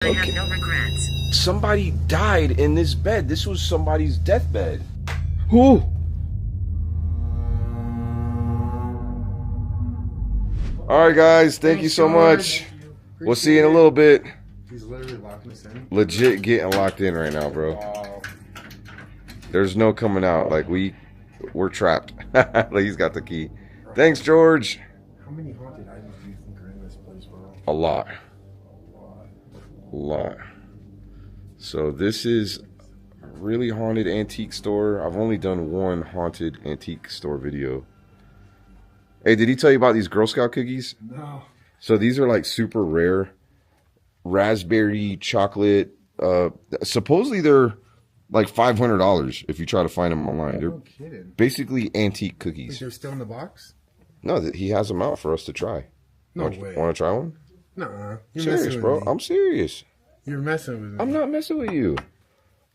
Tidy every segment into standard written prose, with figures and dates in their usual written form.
I have no regrets. Somebody died in this bed. This was somebody's deathbed. Who? All right, guys. Thank you so much. We'll see you in a little bit. He's literally locking us in. Legit getting locked in right now, bro. Wow. There's no coming out. Like we're trapped. Like he's got the key. Thanks, George. How many haunted items do you think are in this place, bro? A lot. A lot. So this is a really haunted antique store. I've only done one haunted antique store video. Hey, did he tell you about these Girl Scout cookies? No. So these are like super rare. Raspberry chocolate. Supposedly they're like $500 if you try to find them online. They're No kidding. basically antique Wait, cookies. they're still in the box? No, he has them out for us to try. No Want way. to try one? Nuh-uh. You're Serious, messing bro. with me. I'm serious. You're messing with me. I'm not messing with you.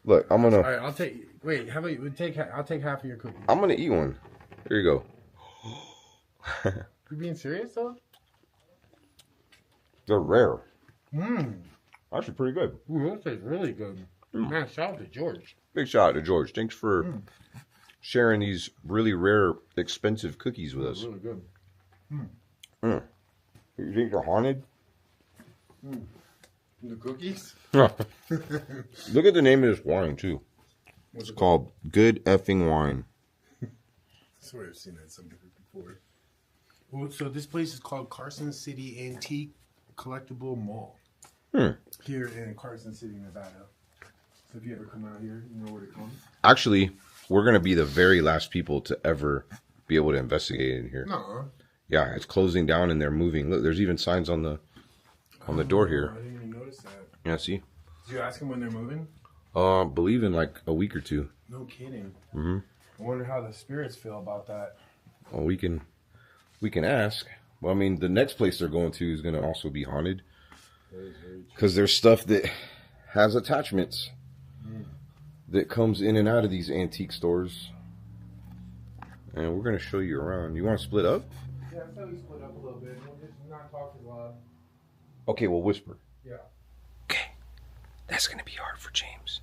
Look, I'm All gonna right, I'll take. Wait, how about you take? I'll take half of your cookie. I'm gonna eat one. Here you go. You being serious though? They're rare. Mmm. Actually pretty good. Ooh, that tastes really good. Man, shout out to George. Big shout out to George. Thanks for sharing these really rare, expensive cookies with us. Really good. You think they're haunted? The cookies? Look at the name of this wine too. What's It's called Good Effing Wine. I swear I've seen that somewhere before. Well, so this place is called Carson City Antique Collectible Mall. Here in Carson City, Nevada. So if you ever come out here, you know where to come. Actually, we're gonna be the very last people to ever be able to investigate in here. No. Yeah, it's closing down and they're moving. Look, there's even signs on the door here. I didn't even notice that. Yeah, see? Did you ask them when they're moving? Believe in like a week or two. No kidding. Mm-hmm. I wonder how the spirits feel about that. Well, we can ask. Well, I mean, the next place they're going to is going to also be haunted because there's stuff that has attachments that comes in and out of these antique stores, and we're going to show you around. You want to split up? Yeah, I thought we split up a little bit. We'll just not talk as loud. Okay, we'll whisper. Yeah. Okay, that's going to be hard for James.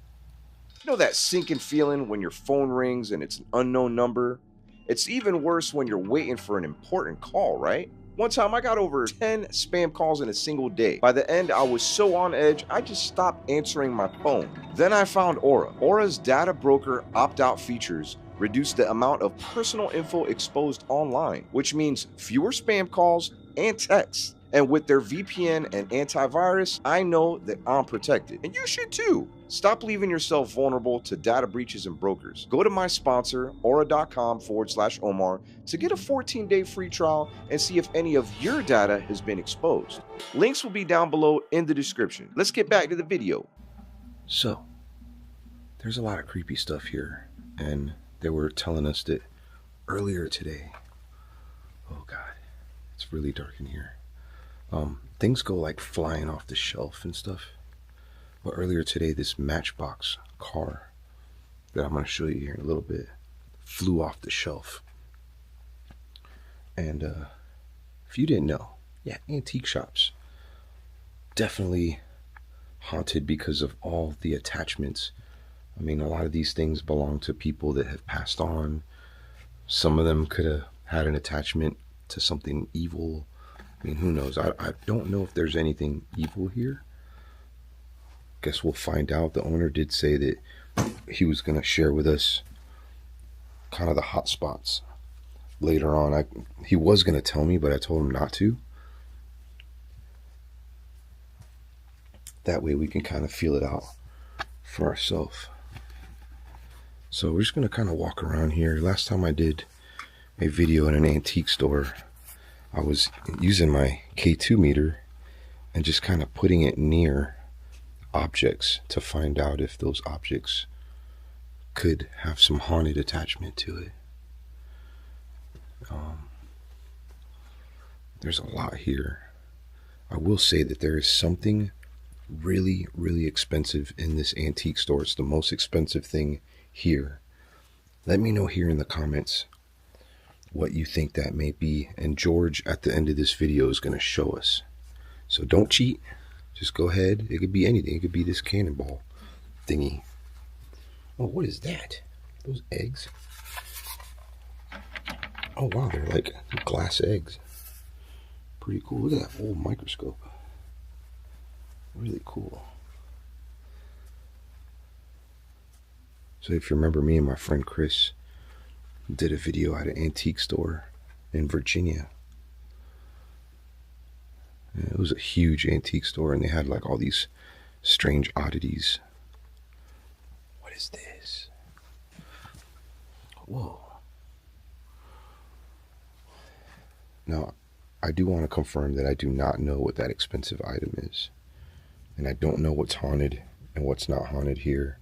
You know that sinking feeling when your phone rings and it's an unknown number? It's even worse when you're waiting for an important call, right? One time I got over 10 spam calls in a single day. By the end, I was so on edge, I just stopped answering my phone. Then I found Aura. Aura's data broker opt-out features reduce the amount of personal info exposed online, which means fewer spam calls and texts. And with their VPN and antivirus, I know that I'm protected. And you should too. Stop leaving yourself vulnerable to data breaches and brokers. Go to my sponsor, aura.com/Omar, to get a 14-day free trial and see if any of your data has been exposed. Links will be down below in the description. Let's get back to the video. So, there's a lot of creepy stuff here. And they were telling us that earlier today, oh God, it's really dark in here. Things go like flying off the shelf and stuff. But earlier today, this Matchbox car that I'm going to show you here in a little bit flew off the shelf. And if you didn't know, yeah, antique shops definitely haunted because of all the attachments. I mean, a lot of these things belong to people that have passed on. Some of them could have had an attachment to something evil. I mean, who knows? I don't know if there's anything evil here. Guess we'll find out. The owner did say that he was going to share with us kind of the hot spots later on. He was going to tell me, but I told him not to. That way we can kind of feel it out for ourselves. So we're just going to kind of walk around here. Last time I did a video in an antique store, I was using my K2 meter and just kind of putting it near objects to find out if those objects could have some haunted attachment to it. There's a lot here. I will say that there is something really, really expensive in this antique store. It's the most expensive thing here. Let me know here in the comments what you think that may be, and George at the end of this video is going to show us. So don't cheat, Just go ahead. It could be anything. It could be this cannonball thingy. Oh, what is that? Those eggs? Oh, wow. They're like glass eggs. Pretty cool. Look at that old microscope. Really cool. So if you remember, me and my friend Chris did a video at an antique store in Virginia. And it was a huge antique store, and they had like all these strange oddities. What is this? Whoa. Now, I do want to confirm that I do not know what that expensive item is. And I don't know what's haunted and what's not haunted here.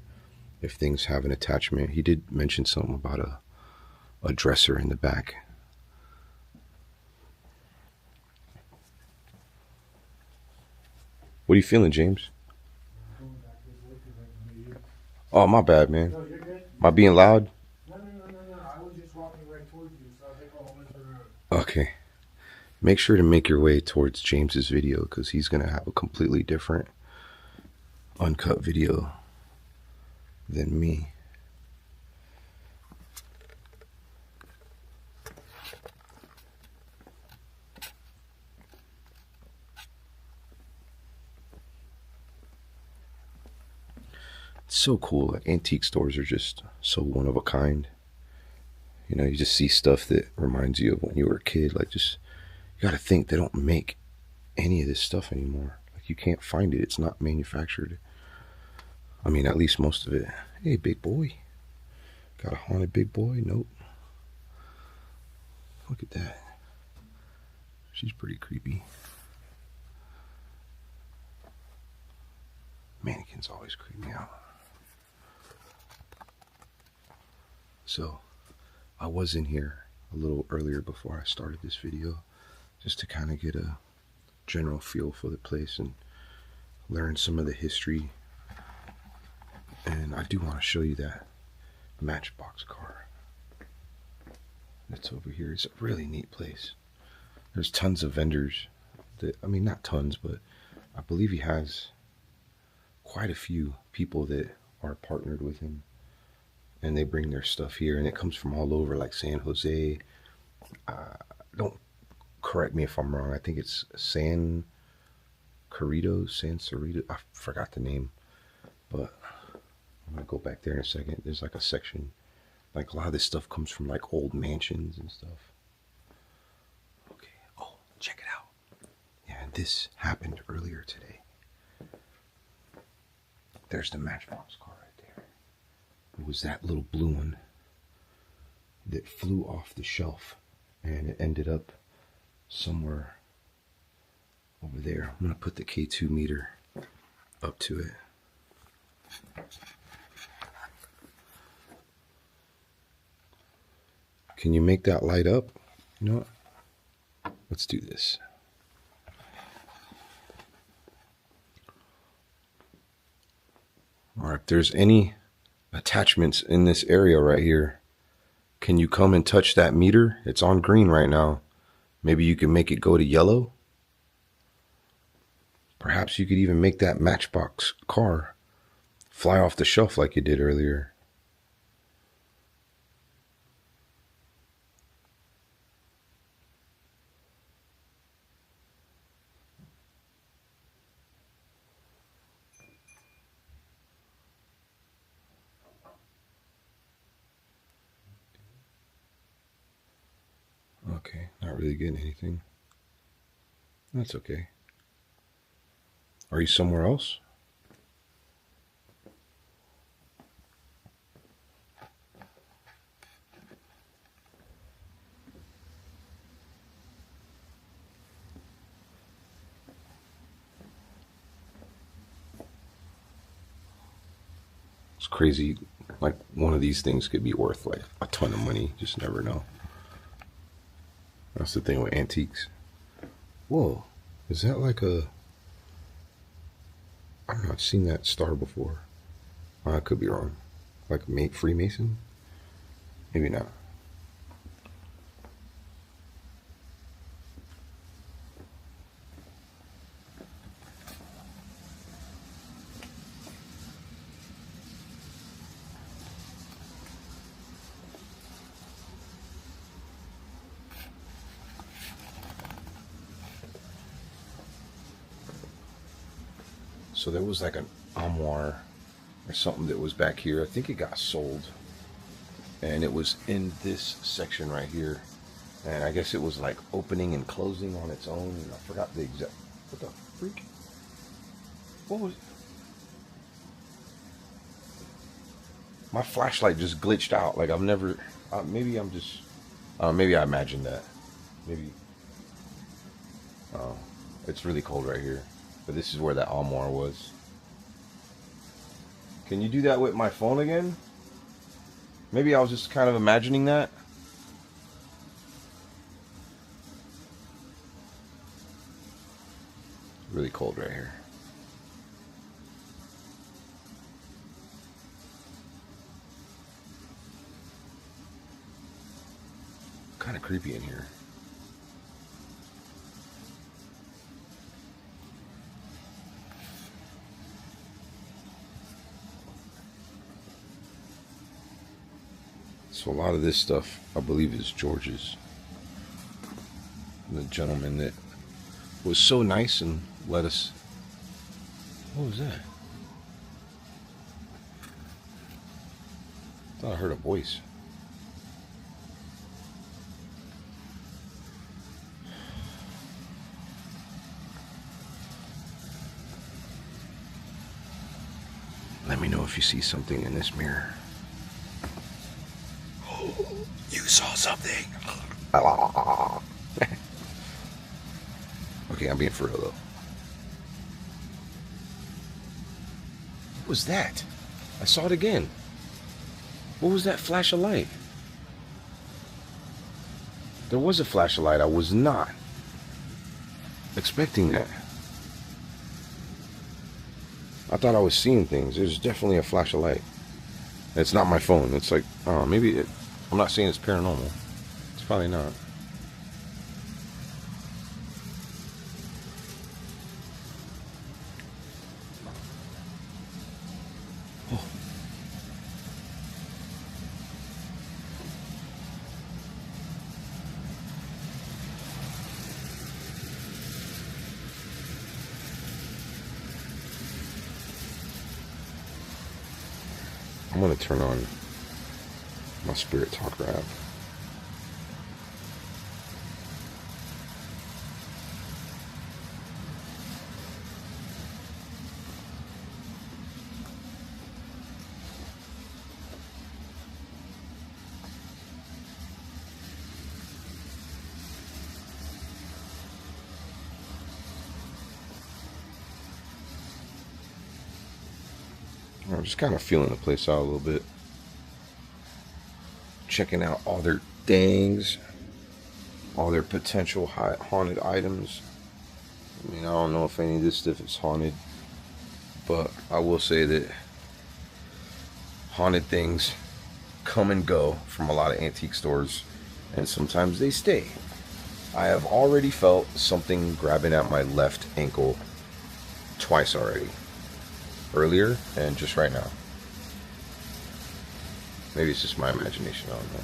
If things have an attachment. He did mention something about a dresser in the back. What are you feeling, James? Oh, my bad, man. No, you're good. Am I being loud? No. I was just walking right towards you, so I think I'll hold it around. Okay. Make sure to make your way towards James's video, because he's going to have a completely different uncut video than me. It's so cool. Like, antique stores are just so one of a kind. You know, you just see stuff that reminds you of when you were a kid. Like, just, you got to think they don't make any of this stuff anymore. Like, you can't find it. It's not manufactured. I mean, at least most of it. Hey, big boy. Got a haunted big boy? Nope. Look at that. She's pretty creepy. Mannequins always creep me out. So, I was in here a little earlier before I started this video, just to kind of get a general feel for the place and learn some of the history. And I do want to show you that Matchbox car that's over here. It's a really neat place. There's tons of vendors that, I mean, not tons, but I believe he has quite a few people that are partnered with him, and they bring their stuff here, and it comes from all over, like San Jose. Don't correct me if I'm wrong. I think it's San Cerrito. I forgot the name, but I'm gonna go back there in a second. There's like a section, like a lot of this stuff comes from like old mansions and stuff. Okay. Oh, check it out. Yeah, this happened earlier today. There's the Matchbox car right there. It was that little blue one that flew off the shelf, and it ended up somewhere over there. I'm gonna put the K2 meter up to it. Can you make that light up? You know what? Let's do this. All right, if there's any attachments in this area right here, can you come and touch that meter? It's on green right now. Maybe you can make it go to yellow. Perhaps you could even make that Matchbox car fly off the shelf like you did earlier. Okay, not really getting anything. That's okay. Are you somewhere else? It's crazy. Like, one of these things could be worth like a ton of money. Just never know. That's the thing with antiques. Whoa, is that like a... I don't know, I've seen that star before. I could be wrong. Like a Freemason? Maybe not. So there was like an armoire or something that was back here. I think it got sold. And it was in this section right here. And I guess it was like opening and closing on its own. And I forgot the exact... What the freak? What was... My flashlight just glitched out. Like I've never... maybe I'm just... maybe I imagined that. Maybe... it's really cold right here. But this is where that armoire was. Can you do that with my phone again? Maybe I was just kind of imagining that. Really cold right here. Kind of creepy in here. So a lot of this stuff, I believe, is George's. The gentleman that was so nice and let us... What was that? I thought I heard a voice. Let me know if you see something in this mirror. You saw something. Okay, I'm being for real though. What was that? I saw it again. What was that flash of light? There was a flash of light. I was not expecting that. I thought I was seeing things. There's definitely a flash of light. It's not my phone. It's like, maybe it... I'm not saying it's paranormal. It's probably not. Oh. I'm going to turn on my Spirit Talker app. I'm just kind of feeling the place out a little bit. Checking out all their things, all their potential haunted items. I mean, I don't know if any of this stuff is haunted, but I will say that haunted things come and go from a lot of antique stores, and sometimes they stay. I have already felt something grabbing at my left ankle twice already. Earlier and just right now. Maybe it's just my imagination, I don't know.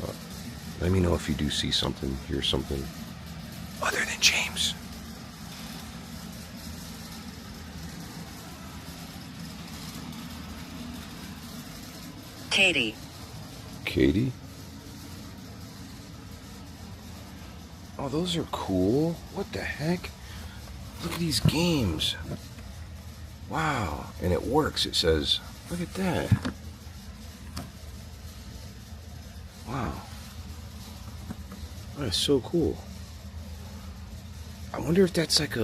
But let me know if you do see something, hear something other than James. Katie. Katie? Oh, those are cool. What the heck? Look at these games. Wow. And it works. It says, look at that. Wow. That is so cool. I wonder if that's like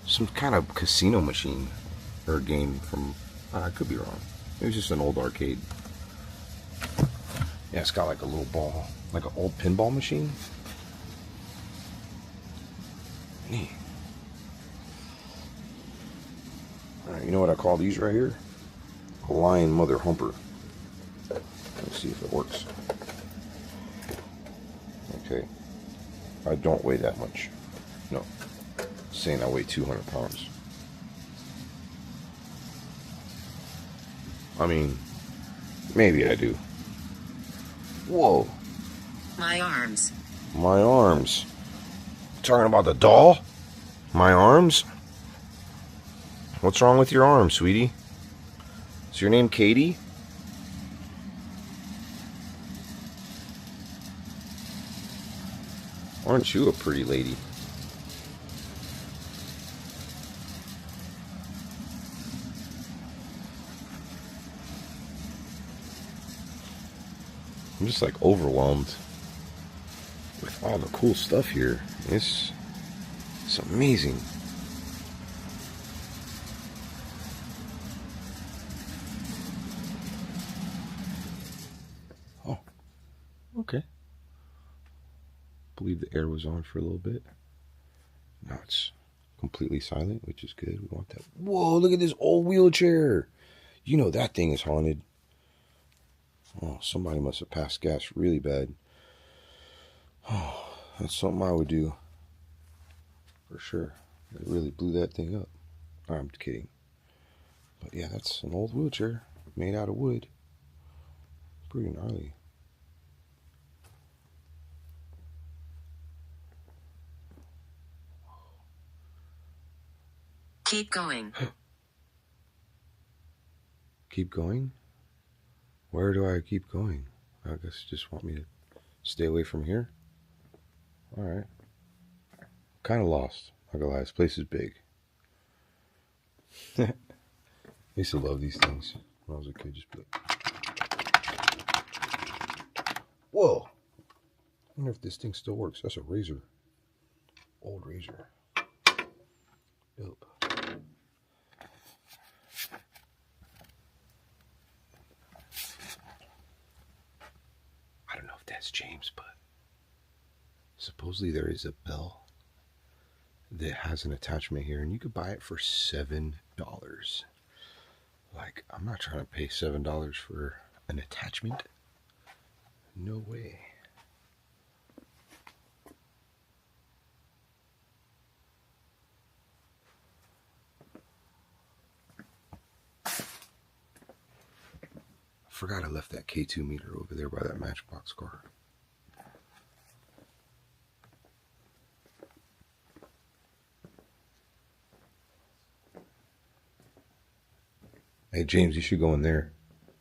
some kind of casino machine or a game from, I could be wrong. Maybe it's just an old arcade. Yeah, it's got like a little ball, like an old pinball machine. Neat. Alright, you know what I call these right here? A lion mother humper. Let's see if it works. Okay. I don't weigh that much. No. It's saying I weigh 200 pounds. I mean, maybe I do. Whoa. My arms. My arms. Talking about the doll? My arms? What's wrong with your arm, sweetie? Is your name Katie? Aren't you a pretty lady? I'm just like overwhelmed with all the cool stuff here. It's amazing. Oh, okay. Believe the air was on for a little bit. Now it's completely silent, which is good. We want that. Whoa, look at this old wheelchair. You know that thing is haunted. Oh, somebody must have passed gas really bad. Oh, that's something I would do. For sure. It really blew that thing up. Oh, I'm kidding. But yeah, that's an old wheelchair made out of wood. Pretty gnarly. Keep going. Keep going? Where do I keep going? I guess you just want me to stay away from here? Alright. Kind of lost. Not gonna lie, this place is big. I used to love these things when I was a kid. Just be like, whoa! I wonder if this thing still works. That's a razor. Old razor. Dope. I don't know if that's James, but supposedly there is a bell that has an attachment here, and you could buy it for $7. Like, I'm not trying to pay $7 for an attachment. No way. I forgot I left that K2 meter over there by that Matchbox car. Hey, James, you should go in there.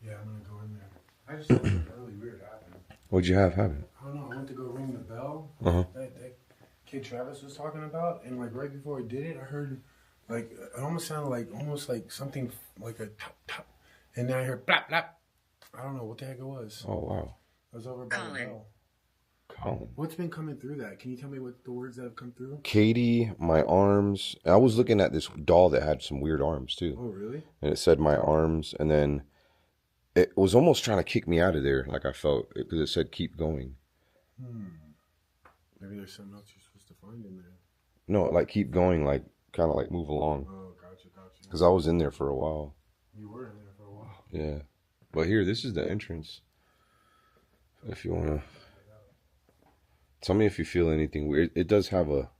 Yeah, I'm gonna go in there. I just saw something really weird happen. What'd you have happen? I don't know. I went to go ring the bell Uh-huh. that kid Travis was talking about, and like right before I did it, I heard like it almost sounded like something like a tap tap, and then I heard blap blap. I don't know what the heck it was. Oh, wow. I was over by the Colin. bell. Colin. What's been coming through that? Can you tell me what the words that have come through? Katie, my arms. I was looking at this doll that had some weird arms, too. Oh, really? And it said my arms, and then it was almost trying to kick me out of there, like I felt, because it said keep going. Maybe there's something else you're supposed to find in there. No, like keep going, like kind of like move along. Oh, gotcha. Because I was in there for a while. You were in there for a while. Yeah. But here, this is the entrance. If you want to. Tell me if you feel anything weird. It does have a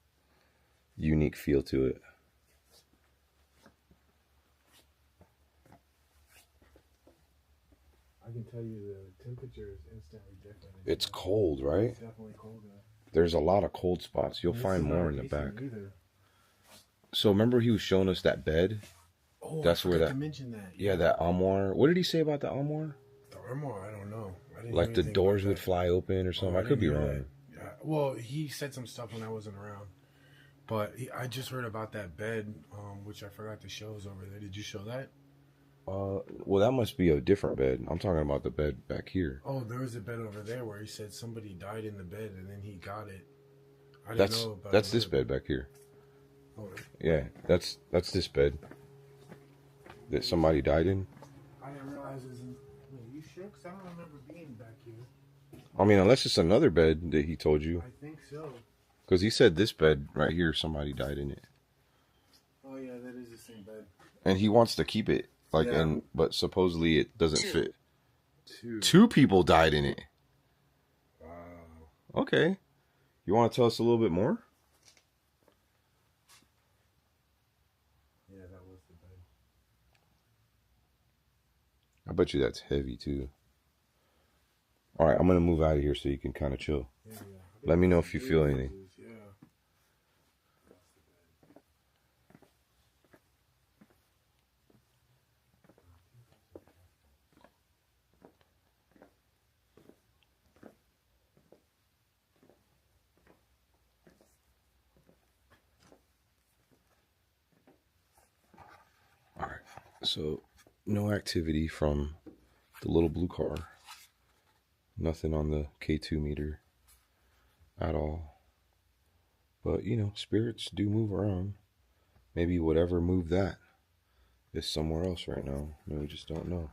unique feel to it. I can tell you the temperature is instantly different. It's cold, right? It's definitely colder. There's a lot of cold spots. You'll find more in the back. So remember he was showing us that bed? Oh, That's I where forgot that. to mention that. Yeah, that armoire. What did he say about the armoire? The armoire, I don't know. I didn't Like hear the anything doors about would that. fly open or something. I could be didn't hear wrong. that. Yeah. Well, he said some stuff when I wasn't around. But I just heard about that bed, which I forgot to show is over there. Did you show that? Well, that must be a different bed. I'm talking about the bed back here. Oh, there was a bed over there where he said somebody died in the bed and then he got it. I didn't know about That's this another bed back here. Oh, Yeah, that's this bed that somebody died in. I didn't realize it was in. Wait, you sure? 'Cause I don't remember being back here. I mean, unless it's another bed that he told you, I think so. because he said this bed right here, somebody died in it, Oh, yeah, that is the same bed. and he wants to keep it like, Yeah. but supposedly it doesn't fit. Two. 2 people died in it. Wow. Okay, you want to tell us a little bit more? Yeah, that was the bed. I bet you that's heavy too. All right, I'm gonna move out of here so you can kind of chill. Yeah. Let me know if you feel anything. Yeah. So, no activity from the little blue car. Nothing on the K2 meter at all. But, you know, spirits do move around. Maybe whatever moved that is somewhere else right now. We just don't know.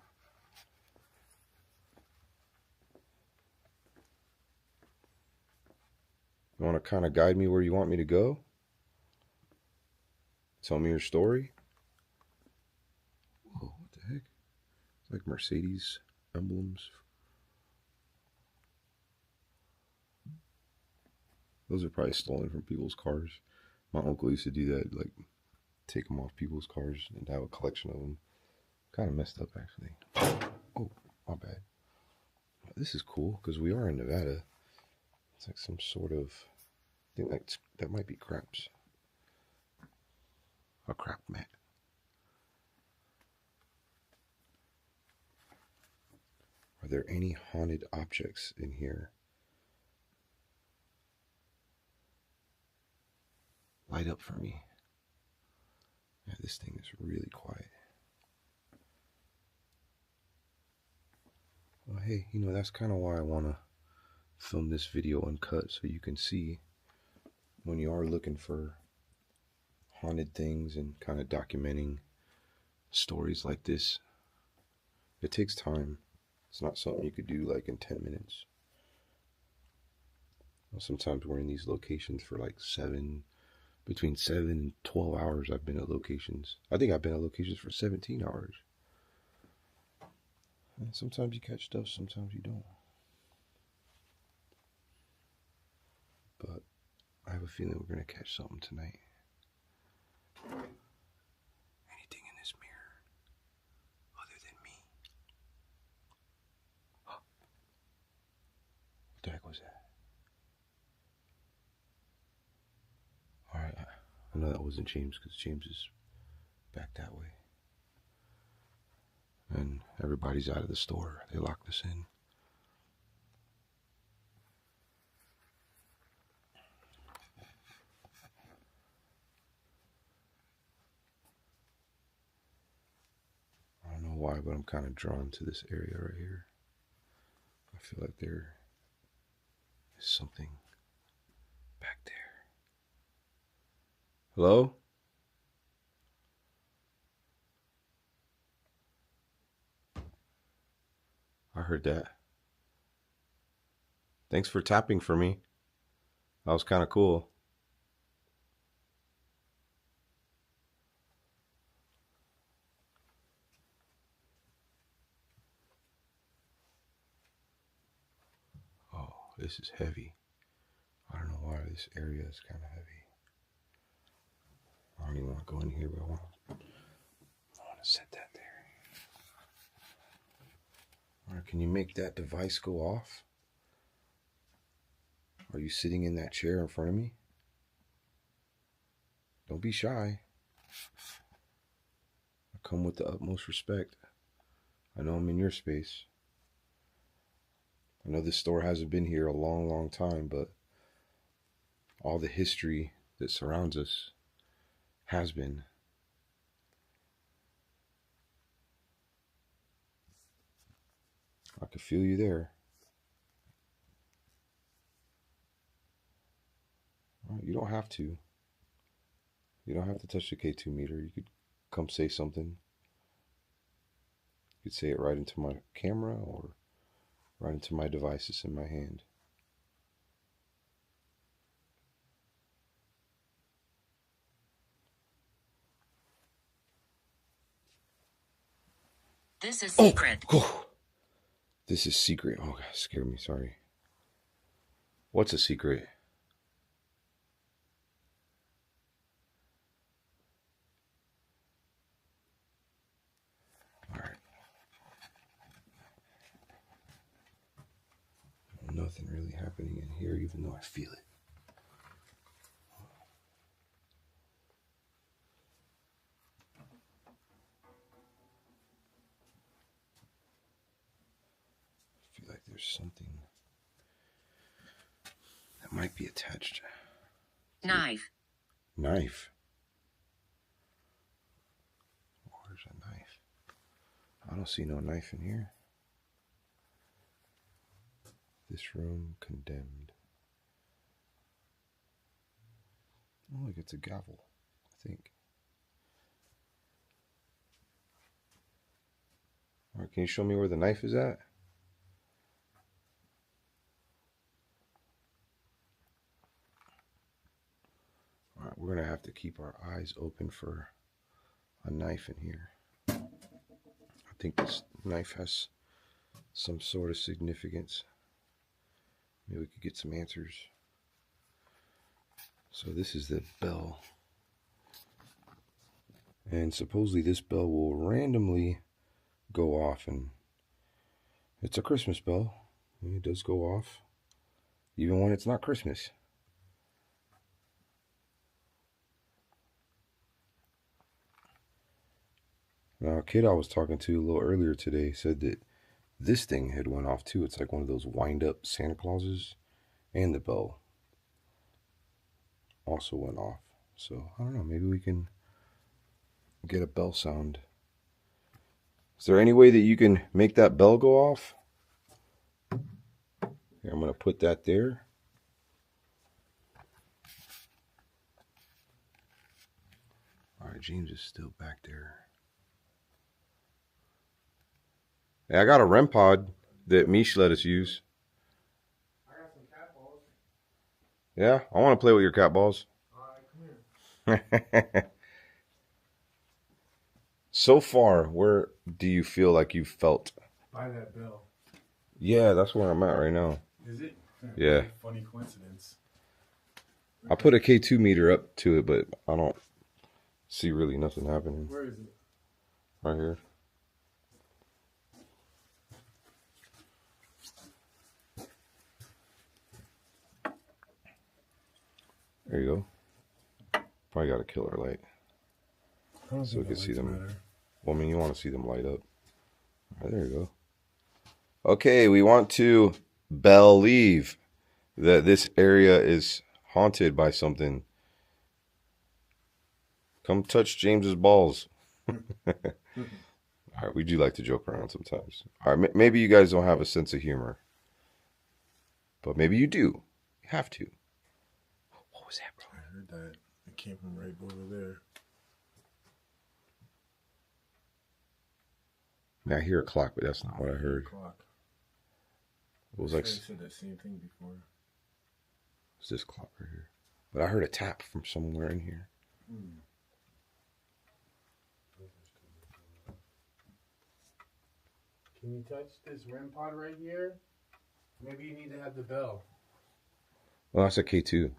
You want to kind of guide me where you want me to go? Tell me your story? Whoa, what the heck? It's like Mercedes emblems. Those are probably stolen from people's cars. My uncle used to do that, like take them off people's cars and have a collection of them. Kind of messed up, actually. Oh, my bad. This is cool because we are in Nevada. It's like some sort of, I think that might be craps. A crap mat. Are there any haunted objects in here? Light up for me. Yeah, this thing is really quiet. Well, hey, you know, that's kind of why I want to film this video uncut, so you can see when you are looking for haunted things and kind of documenting stories like this. It takes time. It's not something you could do like in 10 minutes. Well, sometimes we're in these locations for like between 7 and 12 hours. I've been at locations. I think I've been at locations for 17 hours. And sometimes you catch stuff, sometimes you don't. But I have a feeling we're going to catch something tonight. Anything in this mirror other than me? What the heck was that? Alright, I know that wasn't James because James is back that way. And everybody's out of the store. They locked us in. I don't know why, but I'm kind of drawn to this area right here. I feel like there is something back there. Hello? I heard that. Thanks for tapping for me. That was kind of cool. Oh, this is heavy. I don't know why this area is kind of heavy. I don't even want to go in here, but I want to set that there. All right, can you make that device go off? Are you sitting in that chair in front of me? Don't be shy. I come with the utmost respect. I know I'm in your space. I know this store hasn't been here a long, long time, but all the history that surrounds us has been. I could feel you there. You don't have to. You don't have to touch the K2 meter. You could come say something. You could say it right into my camera or right into my devices in my hand. This is secret. Oh, this is secret. Oh, God, scared me. Sorry. What's a secret? All right. Nothing really happening in here, even though I feel it. I feel like there's something that might be attached. Knife. Knife. There's a knife. I don't see no knife in here. This room condemned. Oh, look, it's a gavel, I think. All right, can you show me where the knife is at? All right, we're going to have to keep our eyes open for a knife in here. I think this knife has some sort of significance. Maybe we could get some answers. So this is the bell. And supposedly this bell will randomly go off, and it's a Christmas bell. It does go off even when it's not Christmas. Now, a kid I was talking to a little earlier today said that this thing had went off too. It's like one of those wind-up Santa Clauses, and the bell also went off. So I don't know, maybe we can get a bell sound. Is there any way that you can make that bell go off? Here, I'm going to put that there. All right, James is still back there. Hey, I got a REM pod that Mish let us use. I got some cat balls. Yeah, I want to play with your cat balls. All right, come here. So far, where do you feel like you felt? By that bell. Yeah, that's where I'm at right now. Is it? Yeah. Funny coincidence. I put a K2 meter up to it, but I don't see really nothing happening. Where is it? Right here. There you go. Probably got a killer light. So we can see them. Matter. Well, I mean, you want to see them light up. Right, there you go. Okay, we want to believe that this area is haunted by something. Come touch James's balls. All right, we do like to joke around sometimes. All right, maybe you guys don't have a sense of humor, but maybe you do. You have to. What was that, bro? I heard that. It came from right over there. Now I hear a clock, but that's not what I heard. Clock. It was like, I said that same thing before. it's this clock right here. But I heard a tap from somewhere in here. Can you touch this REM pod right here? Maybe you need to have the bell. Well, that's a K2.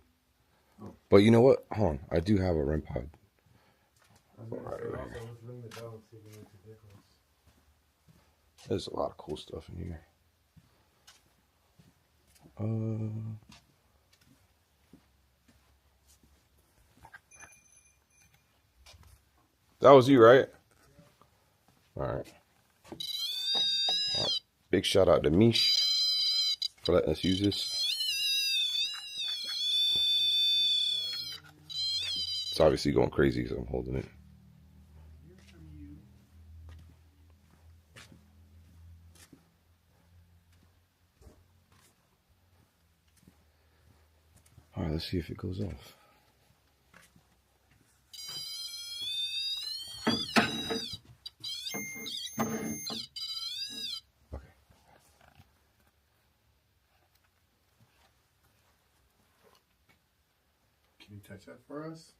But you know what? Hold on. I do have a REM pod. Also, let's ring the bell and see if it makes a difference. There's a lot of cool stuff in here. That was you, right? All right. Big shout out to Mish for letting us use this. It's obviously going crazy, so I'm holding it. All right, let's see if it goes off. Okay. Can you touch that for us?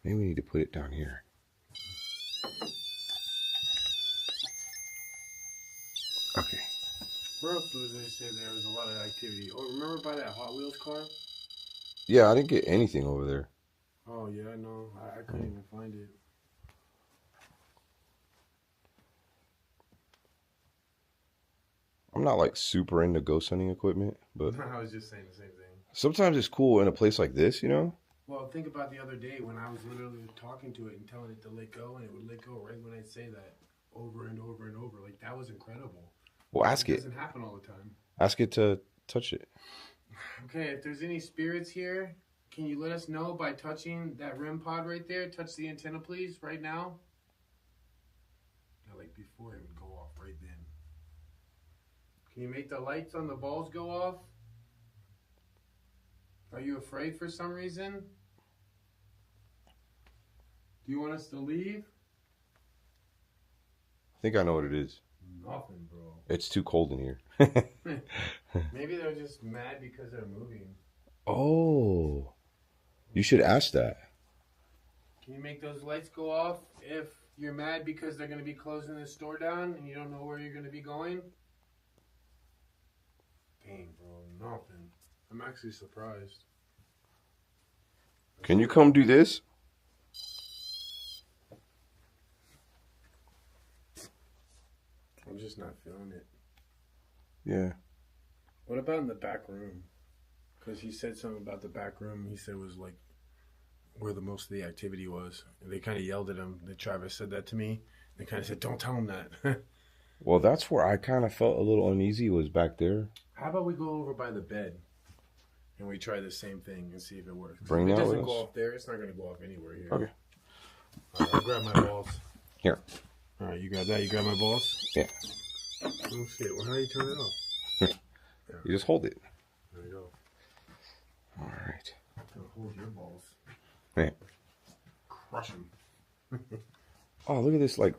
Maybe we need to put it down here. Okay. Where else did they say there was a lot of activity? Oh, remember by that Hot Wheels car? Yeah, I didn't get anything over there. Oh, yeah, no. I couldn't even find it. I'm not like super into ghost hunting equipment, but I was just saying the same thing. sometimes it's cool in a place like this, you know? Well, think about the other day when I was literally talking to it and telling it to let go, and it would let go right when I say that over and over and over. Like, that was incredible. Well, ask It it. doesn't happen all the time. Ask it to touch it. Okay, if there's any spirits here, can you let us know by touching that REM pod right there? Touch the antenna, please, right now. Like before it would go off right then. Can you make the lights on the balls go off? Are you afraid for some reason? Do you want us to leave? I think I know what it is. Nothing, bro. It's too cold in here. Maybe they're just mad because they're moving. Oh, you should ask that. Can you make those lights go off if you're mad because they're going to be closing the store down and you don't know where you're going to be going? Dang, bro, nothing. I'm actually surprised. Can you come do this? I'm just not feeling it. Yeah. What about in the back room? Because he said something about the back room. He said it was like where the most of the activity was. And they kind of yelled at him. The Travis said that to me. They kind of said, "Don't tell him that." Well, that's where I kind of felt a little uneasy, was back there. How about we go over by the bed and we try the same thing and see if it works? Bring if that it doesn't with go us. off there, it's not going to go off anywhere here. Okay. All right, I'll grab my balls. Here. All right, you got that? You got my balls? Yeah. Oh, shit. Well, how do you turn it off? You just hold it. There you go. All right. I'll hold your balls. Yeah. Crush them. Oh, look at this, like,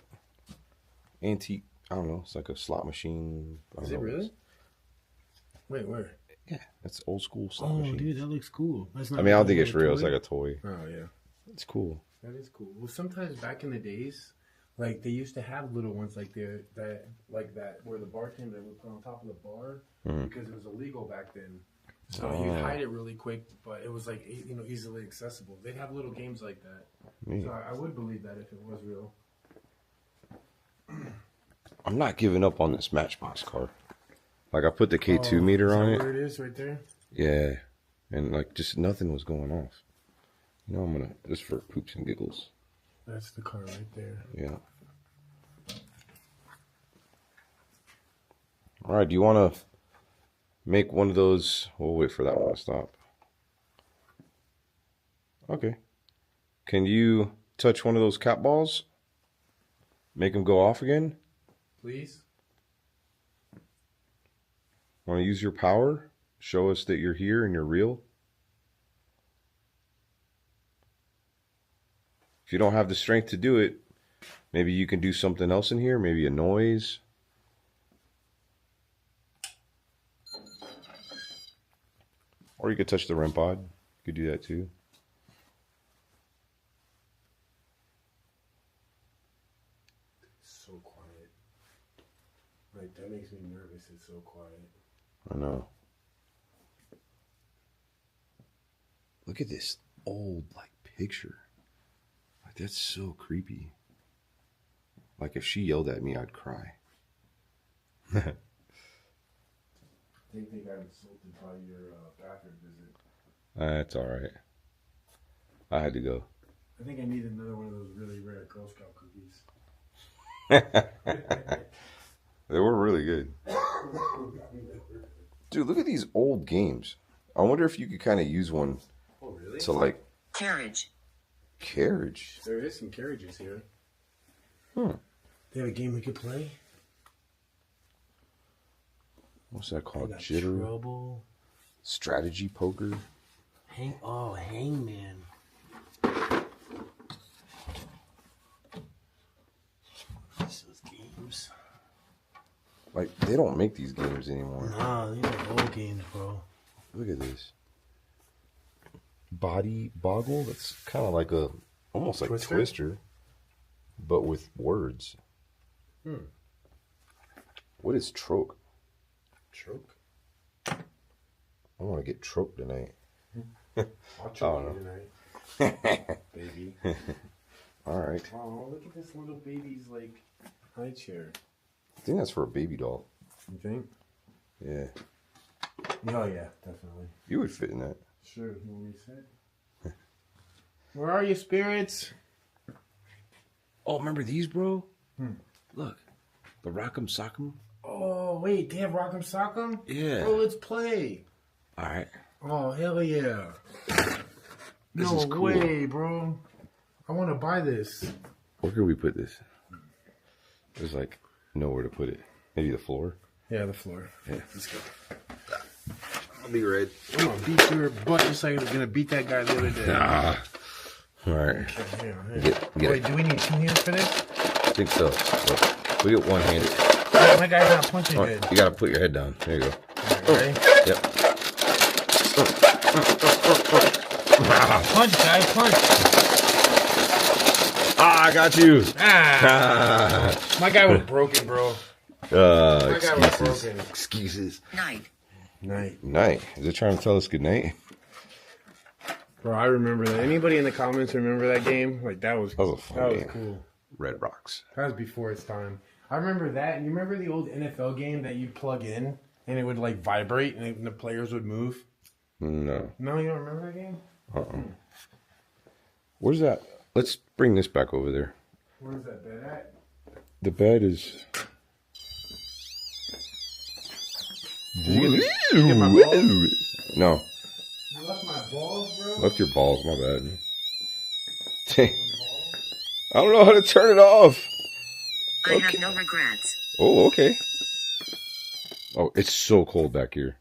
antique. I don't know. It's like a slot machine. I don't Is know it what really? Wait, where? Yeah, that's old school slot Oh, machine. dude, that looks cool. That's not I mean, I don't think like it's a real. toy? It's like a toy. Oh, yeah. It's cool. That is cool. Well, sometimes back in the days, like they used to have little ones like that where the bartender would put on top of the bar because it was illegal back then. So you'd hide it really quick, but it was like easily accessible. They'd have little games like that. Neat. So I would believe that if it was real. I'm not giving up on this Matchbox car. Like, I put the K2 meter is that on it. Where it is, right there. Yeah. And, like, just nothing was going off. You know, I'm going to, just for poops and giggles. That's the car right there. Yeah. All right, do you want to make one of those? We'll wait for that one to stop. Okay. Can you touch one of those cat balls? Make them go off again? Please. Want to use your power? Show us that you're here and you're real? If you don't have the strength to do it, maybe you can do something else in here, maybe a noise. Or you could touch the REM pod. You could do that too. So quiet. Like, that makes me nervous. It's so quiet. I know. Look at this old, like, picture. Like, that's so creepy. Like, if she yelled at me, I'd cry. I think they got insulted by your bathroom visit. That's all right. I had to go. I think I need another one of those really rare Girl Scout cookies. They were really good. Dude, look at these old games. I wonder if you could kind of use one Oh, really? to, like, Carriage. carriage. There is some carriages here. Hmm. They have a game we could play. What's that I called? got Jitter? Trouble. Strategy poker? Hangman. Those games. Like, they don't make these games anymore. Nah, these are old games, bro. Look at this. Body Boggle? That's kind of like a, almost like Twister? Twister, but with words. What is troke? Choke? I want to get troke tonight. I'll choke Oh, you tonight. Baby. All right. Oh, look at this little baby's, like, high chair. I think that's for a baby doll. You think? Yeah. Oh, yeah, definitely. You would fit in that. Sure, you want me to sit? Where are you, spirits? Oh, remember these, bro? Look. The Rock'em Sock'em. Oh, wait, they have Rock'em Sock'em? Yeah. Oh, let's play. All right. Oh, hell yeah. This No is cool. way, bro. I want to buy this. Where can we put this? There's like nowhere to put it. Maybe the floor. Yeah, the floor. Yeah. Let's go. I'll be red. I'm going to beat your butt just like I was going to beat that guy the other day. Ah. All right. Okay, here. Get Wait, it. do we need 2 hands for this? I think so. But we get one-handed. My guy's not punching Oh, good. you gotta put your head down. There you go. Ready? Yep. Punch, guy, punch. Ah, I got you. Ah. My guy was broken, bro. My guy was Excuses. broken. Excuses. Night. Night. Night. Is it trying to tell us good night? Bro, I remember that. Anybody in the comments remember that game? Like, that was That was a fun game. cool. Red Rocks. That was before its time. I remember that. And you remember the old NFL game that you'd plug in and it would, like, vibrate and the players would move? No. No, you don't remember that game? Where's that? Let's bring this back over there. Where's that bed at? The bed is. get my balls? No. You left my balls, bro? Left your balls, my bad. Dang. I don't know how to turn it off. I have no regrets. Oh, okay. Oh, it's so cold back here.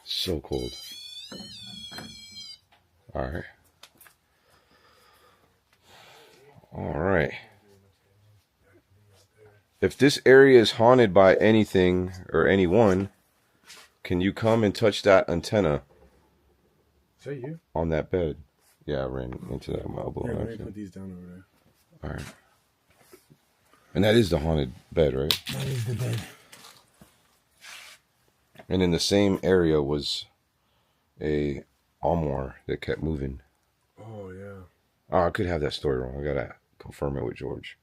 So cold. All right. All right. If this area is haunted by anything or anyone, can you come and touch that antenna Is that you? on that bed? Yeah, I ran into that with my elbow. Here, let me actually. put these down over there. All right. And that is the haunted bed, right? That is the bed. And in the same area was a armoire that kept moving. Oh, yeah. Oh, I could have that story wrong. I gotta confirm it with George.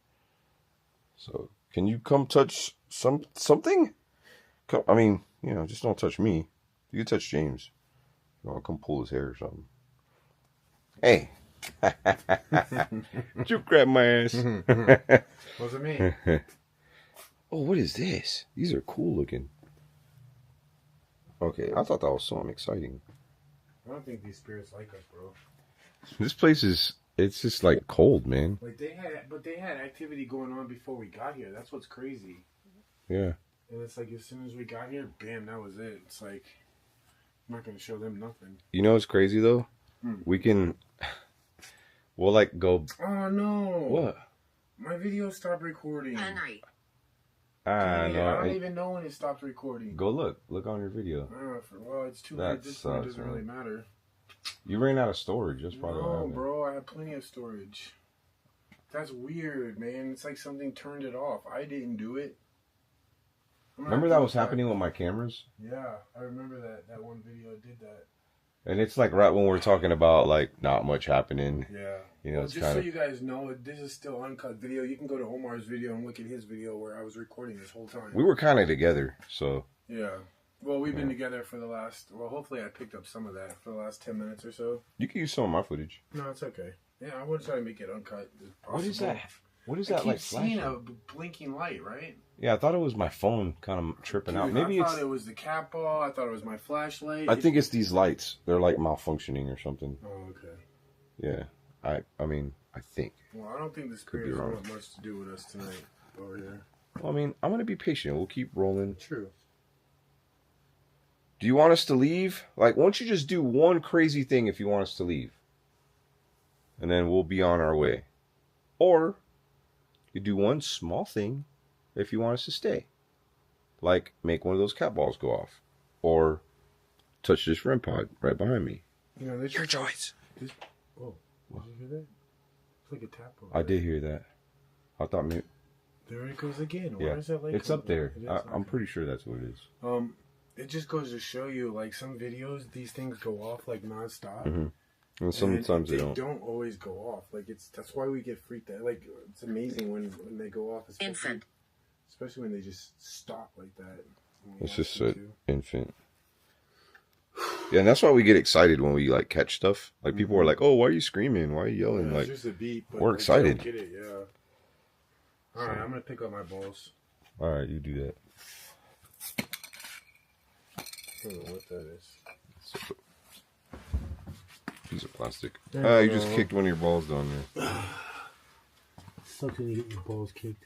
So, can you come touch something? Come, I mean, you know, just don't touch me. You can touch James. I'll come pull his hair or something. Hey. You grab my ass. Wasn't me. Oh, what is this? These are cool looking. Okay, I thought that was something exciting. I don't think these spirits like us, bro. This place is, it's just like cold, man. Like they had activity going on before we got here. That's what's crazy. Yeah. And it's like as soon as we got here, bam, that was it. It's like I'm not gonna show them nothing. You know what's crazy though? We can, we'll like go. Oh no! What? My video stopped recording. A night. Ah, I no. don't even know when it stopped recording. Go look on your video. Well, it's too That late. This point sucks, doesn't man. really matter. You ran out of storage. That's probably what No, happened. bro, I have plenty of storage. That's weird, man. It's like something turned it off. I didn't do it. Remember that was happening with my cameras? Yeah, I remember that one video did that. And it's like right when we're talking about like not much happening. Yeah. You know, Well, it's just kind so of. you guys know, this is still uncut video. You can go to Omar's video and look at his video where I was recording this whole time. We were kind of together, so. Yeah. Well, we've been together for the last... Well, hopefully I picked up some of that for the last 10 minutes or so. You can use some of my footage. No, it's okay. Yeah, I would try to make it uncut as possible. What is that? What is I that keep like seeing flashing? a blinking light, right? Yeah, I thought it was my phone kind of tripping out. Dude, Maybe I it's. thought it was the cat ball. I thought it was my flashlight. I think it's these lights. They're like malfunctioning or something. Oh, okay. Yeah. I mean, I think. Well, I don't think the be spirits wrong. want much to do with us tonight over here. Well, I mean, I'm going to be patient. We'll keep rolling. True. Do you want us to leave? Like, why don't you just do one crazy thing if you want us to leave? And then we'll be on our way. Or you do one small thing if you want us to stay. Like, make one of those cat balls go off. Or touch this REM pod right behind me. You know, Your choice. Oh, did you hear that? It's like a tap over I there. did hear that. I thought maybe... There it goes again. Why Yeah, is that like it's up there. It is? I'm Okay. pretty sure that's what it is. It just goes to show you, like, some videos, these things go off, like, nonstop. And sometimes and they don't. always go off. Like, that's why we get freaked out. Like, it's amazing when they go off. Infant. Especially when they just stop like that. when we It's ask just them an infant. Yeah, and that's why we get excited when we like catch stuff. Like people are like, "Oh, why are you screaming? Why are you to. yelling?" Yeah, Like, it's just a beat. But we're like, excited. they don't get it, yeah. All right, I'm gonna pick up my balls. all right, you do that. I don't know what that is. Piece of plastic. There You you just go. kicked one of your balls down there. Sucks when you get your balls kicked.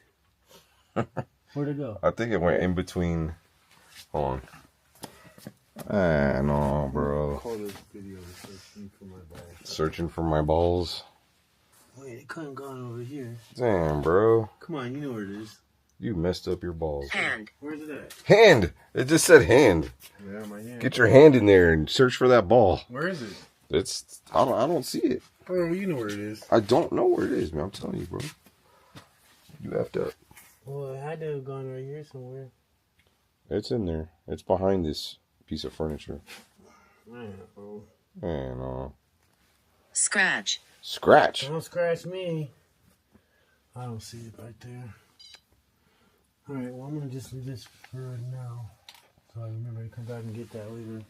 Where'd it go? I think it went in between. Hold on. Ah, no, bro. Call this video searching for my balls. Searching for my balls. Wait, it couldn't go over here. Damn, bro. Come on, you know where it is. You messed up your balls. Hand. Where's it at? Hand! It just said hand. Yeah, my hand. Get your hand in there and search for that ball. Where is it? I don't see it. Bro, you know where it is. I don't know where it is, man. I'm telling you, bro. You effed up. Well, it had to have gone right here somewhere. It's in there. It's behind this piece of furniture. Man, bro. Man, Scratch. scratch. Don't scratch me. I don't see it right there. Alright, well, I'm going to just leave this for now. So I remember to come back and get that later.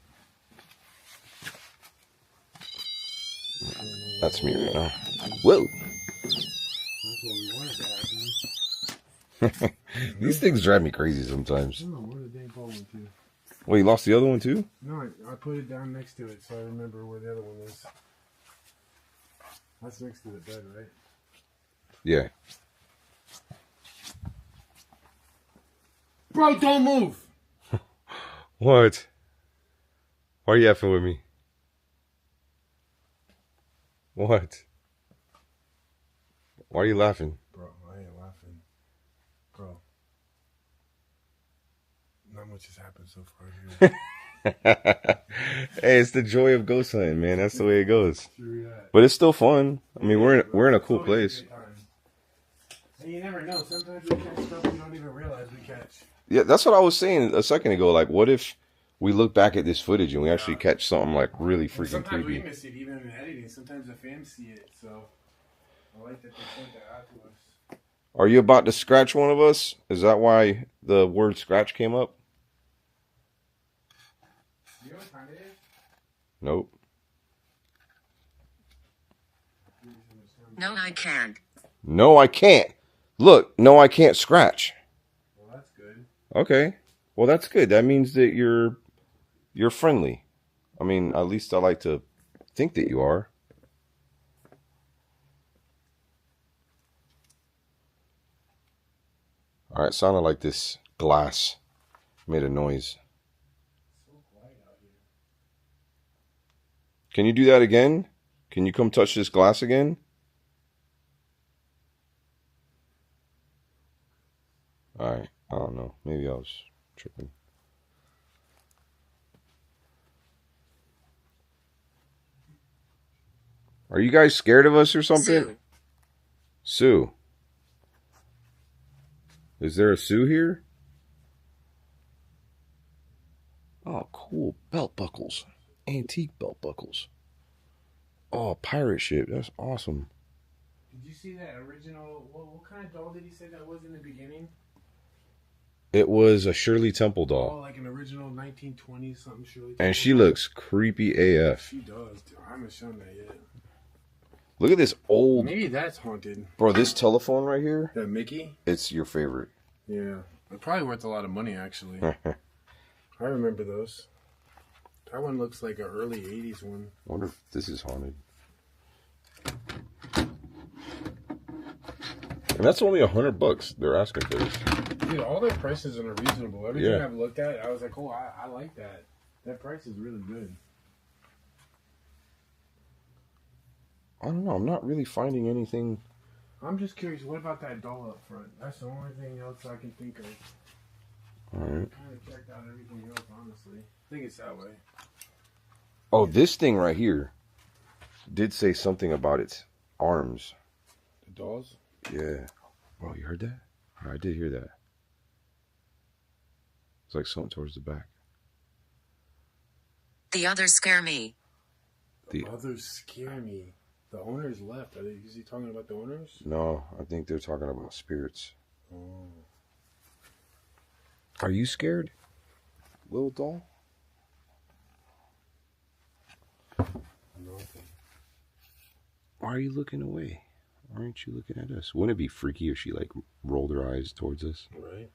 That's me right now. Whoa. That's what we wanted to happen. These things drive me crazy sometimes. I don't know where the dang ball went to. Well, you lost the other one too? No, I put it down next to it so I remember where the other one is. That's next to the bed, right? Yeah. Bro, don't move! What? Why are you effing with me? What? Why are you laughing? Bro, I ain't laughing. Bro. Not much has happened so far here. Hey, it's the joy of ghost hunting, man. That's the way it goes. True that. But it's still fun. I mean, we're in a cool place. And you never know. Sometimes we catch stuff we don't even realize we catch. Yeah, that's what I was saying a second ago. Like, what if we look back at this footage and we actually catch something like really freaking Sometimes we creepy? miss it, even in editing. Sometimes the fans see it, so I like that they point that out to us. Are you about to scratch one of us? Is that why the word scratch came up? You know what time it is? Nope. No, I can't. No, I can't. Look, no, I can't scratch. Well, that's good. Okay. Well, that's good. That means that you're friendly. I mean, at least I like to think that you are. All right, sounded like this glass made a noise. So quiet out here. Can you do that again? Can you come touch this glass again? All right. I don't know. Maybe I was tripping. Are you guys scared of us or something? Sue. Sue. Is there a Sue here? Oh, cool. Belt buckles. Antique belt buckles. Oh, pirate ship. That's awesome. Did you see that original? What kind of doll did he say that was in the beginning? It was a Shirley Temple Oh, doll. like an original 1920s something Shirley. And she looks creepy AF. She does. Dude. I haven't shown that yet. Look at this old... Maybe that's haunted. Bro, this telephone right here, That Mickey? it's your favorite. Yeah. It's probably worth a lot of money, actually. I remember those. That one looks like an early 80s one. I wonder if this is haunted. And that's only $100 they're asking for this. Dude, all their prices are reasonable. Everything Yeah. I've looked at, I was like, oh, I like that. That price is really good. I don't know. I'm not really finding anything. I'm just curious, what about that doll up front? That's the only thing else I can think of. All right. Kind of checked out everything else, honestly. I think it's that way. Oh, this thing right here did say something about its arms. The dolls? Yeah. Bro, you heard that? I did hear that. It's like something towards the back. The others scare me. The others scare me. The owners left. Is he talking about the owners? No, I think they're talking about spirits. Oh. Are you scared, little doll? Nothing. Why are you looking away? Why aren't you looking at us? Wouldn't it be freaky if she like rolled her eyes towards us? Right?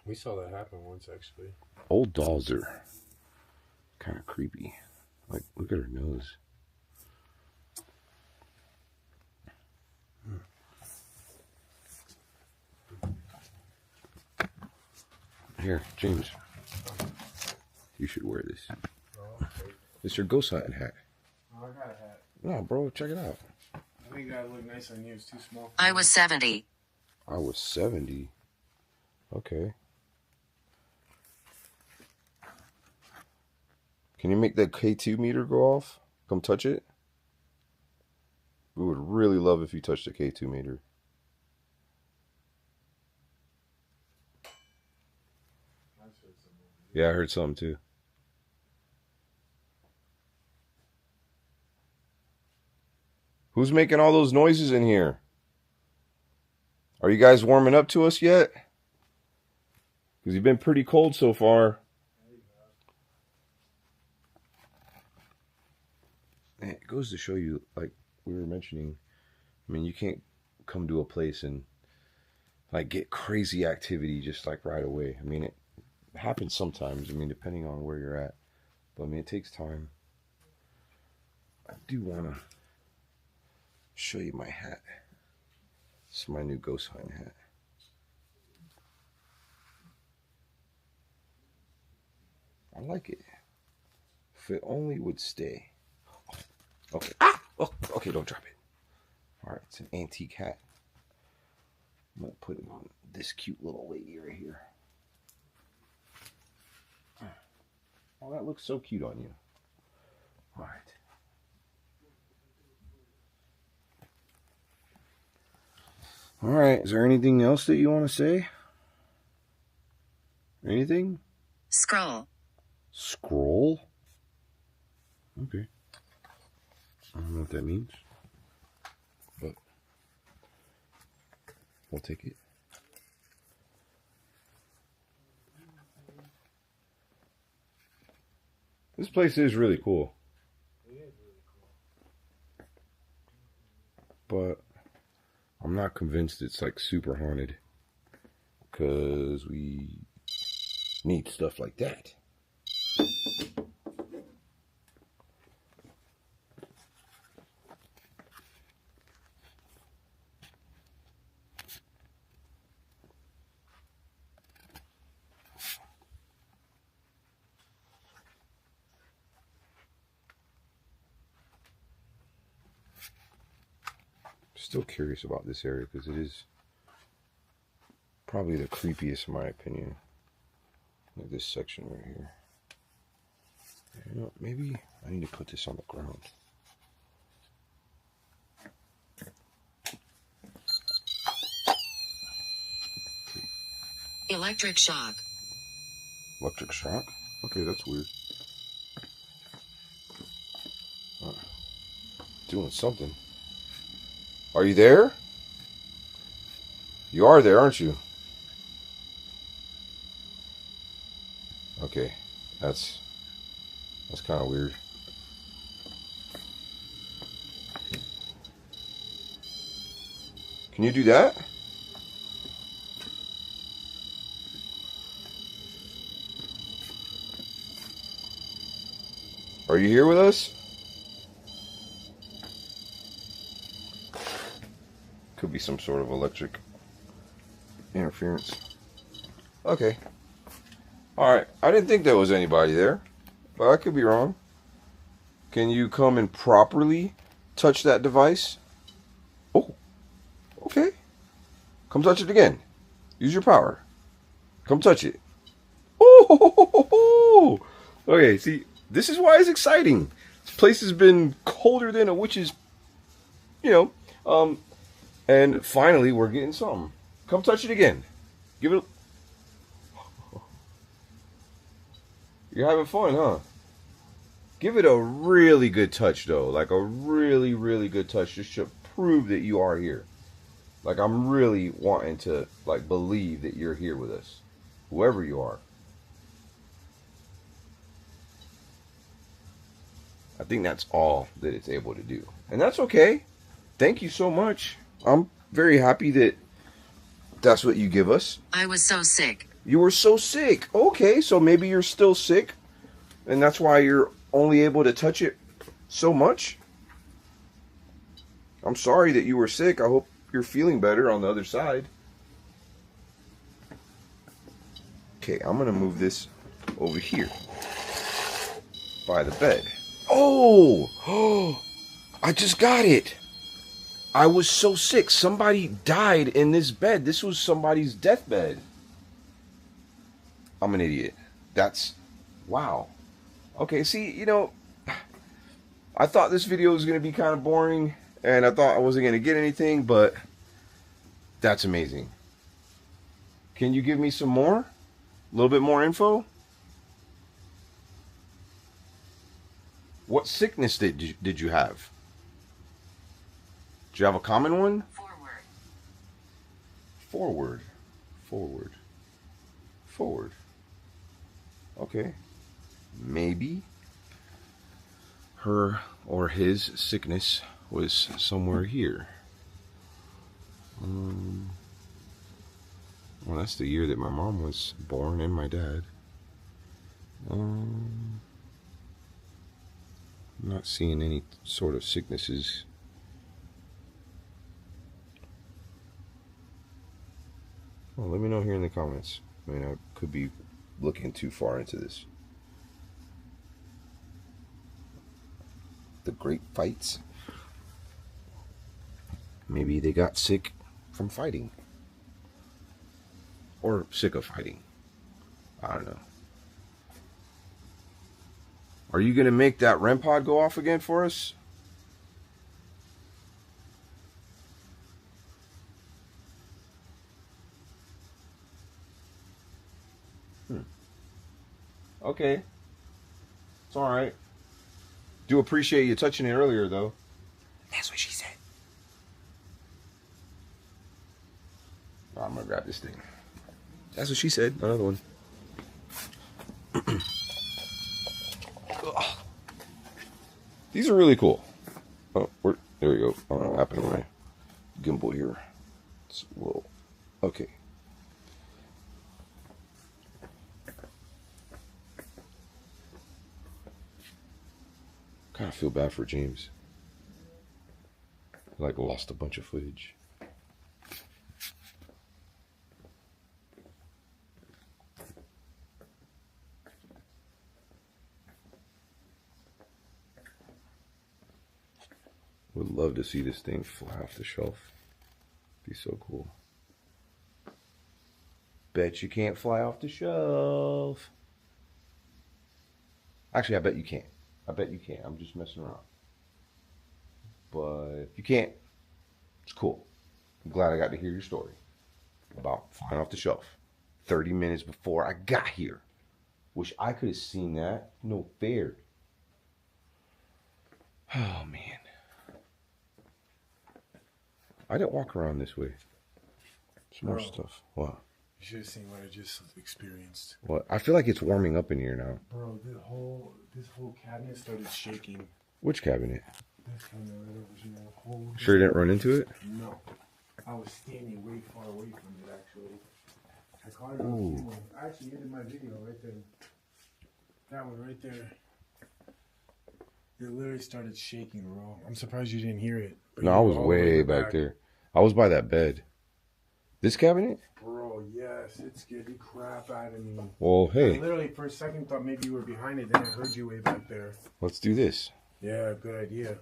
We saw that happen once, actually. Old dolls are kind of creepy. Like, look at her nose. Here, James. You should wear this. Oh, okay. It's your ghost hunting hat. Oh, I got a hat. No, bro, check it out. I think it gotta look nice on you. It's too small. I was 70. I was 70. Okay. Can you make that K2 meter go off? Come touch it. We would really love if you touched the K2 meter. Yeah, I heard something too. Who's making all those noises in here? Are you guys warming up to us yet? Because you've been pretty cold so far. And it goes to show you, like we were mentioning, I mean, you can't come to a place and like get crazy activity just like right away. I mean, it happens sometimes, I mean, depending on where you're at. But I mean, it takes time. I do want to show you my hat. This is my new ghost hunting hat. I like it. If it only would stay. Okay. Ah! Oh, okay, don't drop it. Alright, it's an antique hat. I'm going to put it on this cute little lady right here. Oh, that looks so cute on you. Alright. Alright, is there anything else that you want to say? Anything? Scroll. Scroll? Okay. I don't know what that means, but we'll take it. This place is really cool. But I'm not convinced it's like super haunted, because we need stuff like that. Still curious about this area because it is probably the creepiest in my opinion. Like this section right here. You know, maybe I need to put this on the ground. Electric shock. Electric shock? Okay, that's weird. Doing something. Are you there? You are there, aren't you? Okay, that's kind of weird. Can you do that? Are you here with us? Could be some sort of electric interference. Okay. Alright, I didn't think there was anybody there, but I could be wrong. Can you come and properly touch that device? Oh, okay. Come touch it again. Use your power. Come touch it. Oh, okay, see, this is why it's exciting. This place has been colder than a witch's, and finally we're getting something. Come touch it again. Give it. You're having fun, huh? Give it a really good touch, though. Like a really, really good touch, just to prove that you are here. Like, I'm really wanting to, like, believe that you're here with us. Whoever you are. I think that's all that it's able to do. And that's okay. Thank you so much. I'm very happy that that's what you give us. I was so sick. You were so sick. Okay, so maybe you're still sick. And that's why you're only able to touch it so much? I'm sorry that you were sick. I hope you're feeling better on the other side. Okay, I'm gonna move this over here by the bed. Oh, I just got it. I was so sick. Somebody died in this bed. This was somebody's deathbed. I'm an idiot. That's, wow. Okay, see, you know, I thought this video was going to be kind of boring, and I thought I wasn't going to get anything, but that's amazing. Can you give me some more? A little bit more info? What sickness did you have? Did you have a common one? Forward. Forward. Okay. Maybe her or his sickness was somewhere here. Well, that's the year that my mom was born and my dad. I'm not seeing any sort of sicknesses. Well, let me know here in the comments. I mean, I could be looking too far into this. The great fights. Maybe they got sick from fighting. Or sick of fighting. I don't know. Are you going to make that REM pod go off again for us? Okay. It's alright. Do appreciate you touching it earlier, though. That's what she said. Oh, I'm going to grab this thing. That's what she said. Another one. These are really cool. Oh, there we go. I don't know what happened to my gimbal here. It's a little... Okay. Kind of feel bad for James. Like lost a bunch of footage. Would love to see this thing fly off the shelf. Be so cool. Bet you can't fly off the shelf. Actually, I bet you can't. I bet you can't. I'm just messing around. But if you can't, it's cool. I'm glad I got to hear your story about flying off the shelf 30 minutes before I got here. Wish I could have seen that. No fair. Oh, man. I didn't walk around this way. Some more stuff. What? You should have seen what I just experienced. What? I feel like it's warming up in here now. Bro, this whole cabinet started shaking. Which cabinet? This cabinet right over here. Sure you didn't run into it? No. I was standing way far away from it, actually. I caught it on camera. I actually ended my video right there. That one right there. It literally started shaking, bro. I'm surprised you didn't hear it. No, I was way back there. I was by that bed. This cabinet? Bro, yes. It scared the crap out of me. Well, hey. I literally, for a second, thought maybe you were behind it. Then I heard you way back there. Let's do this. Yeah, good idea.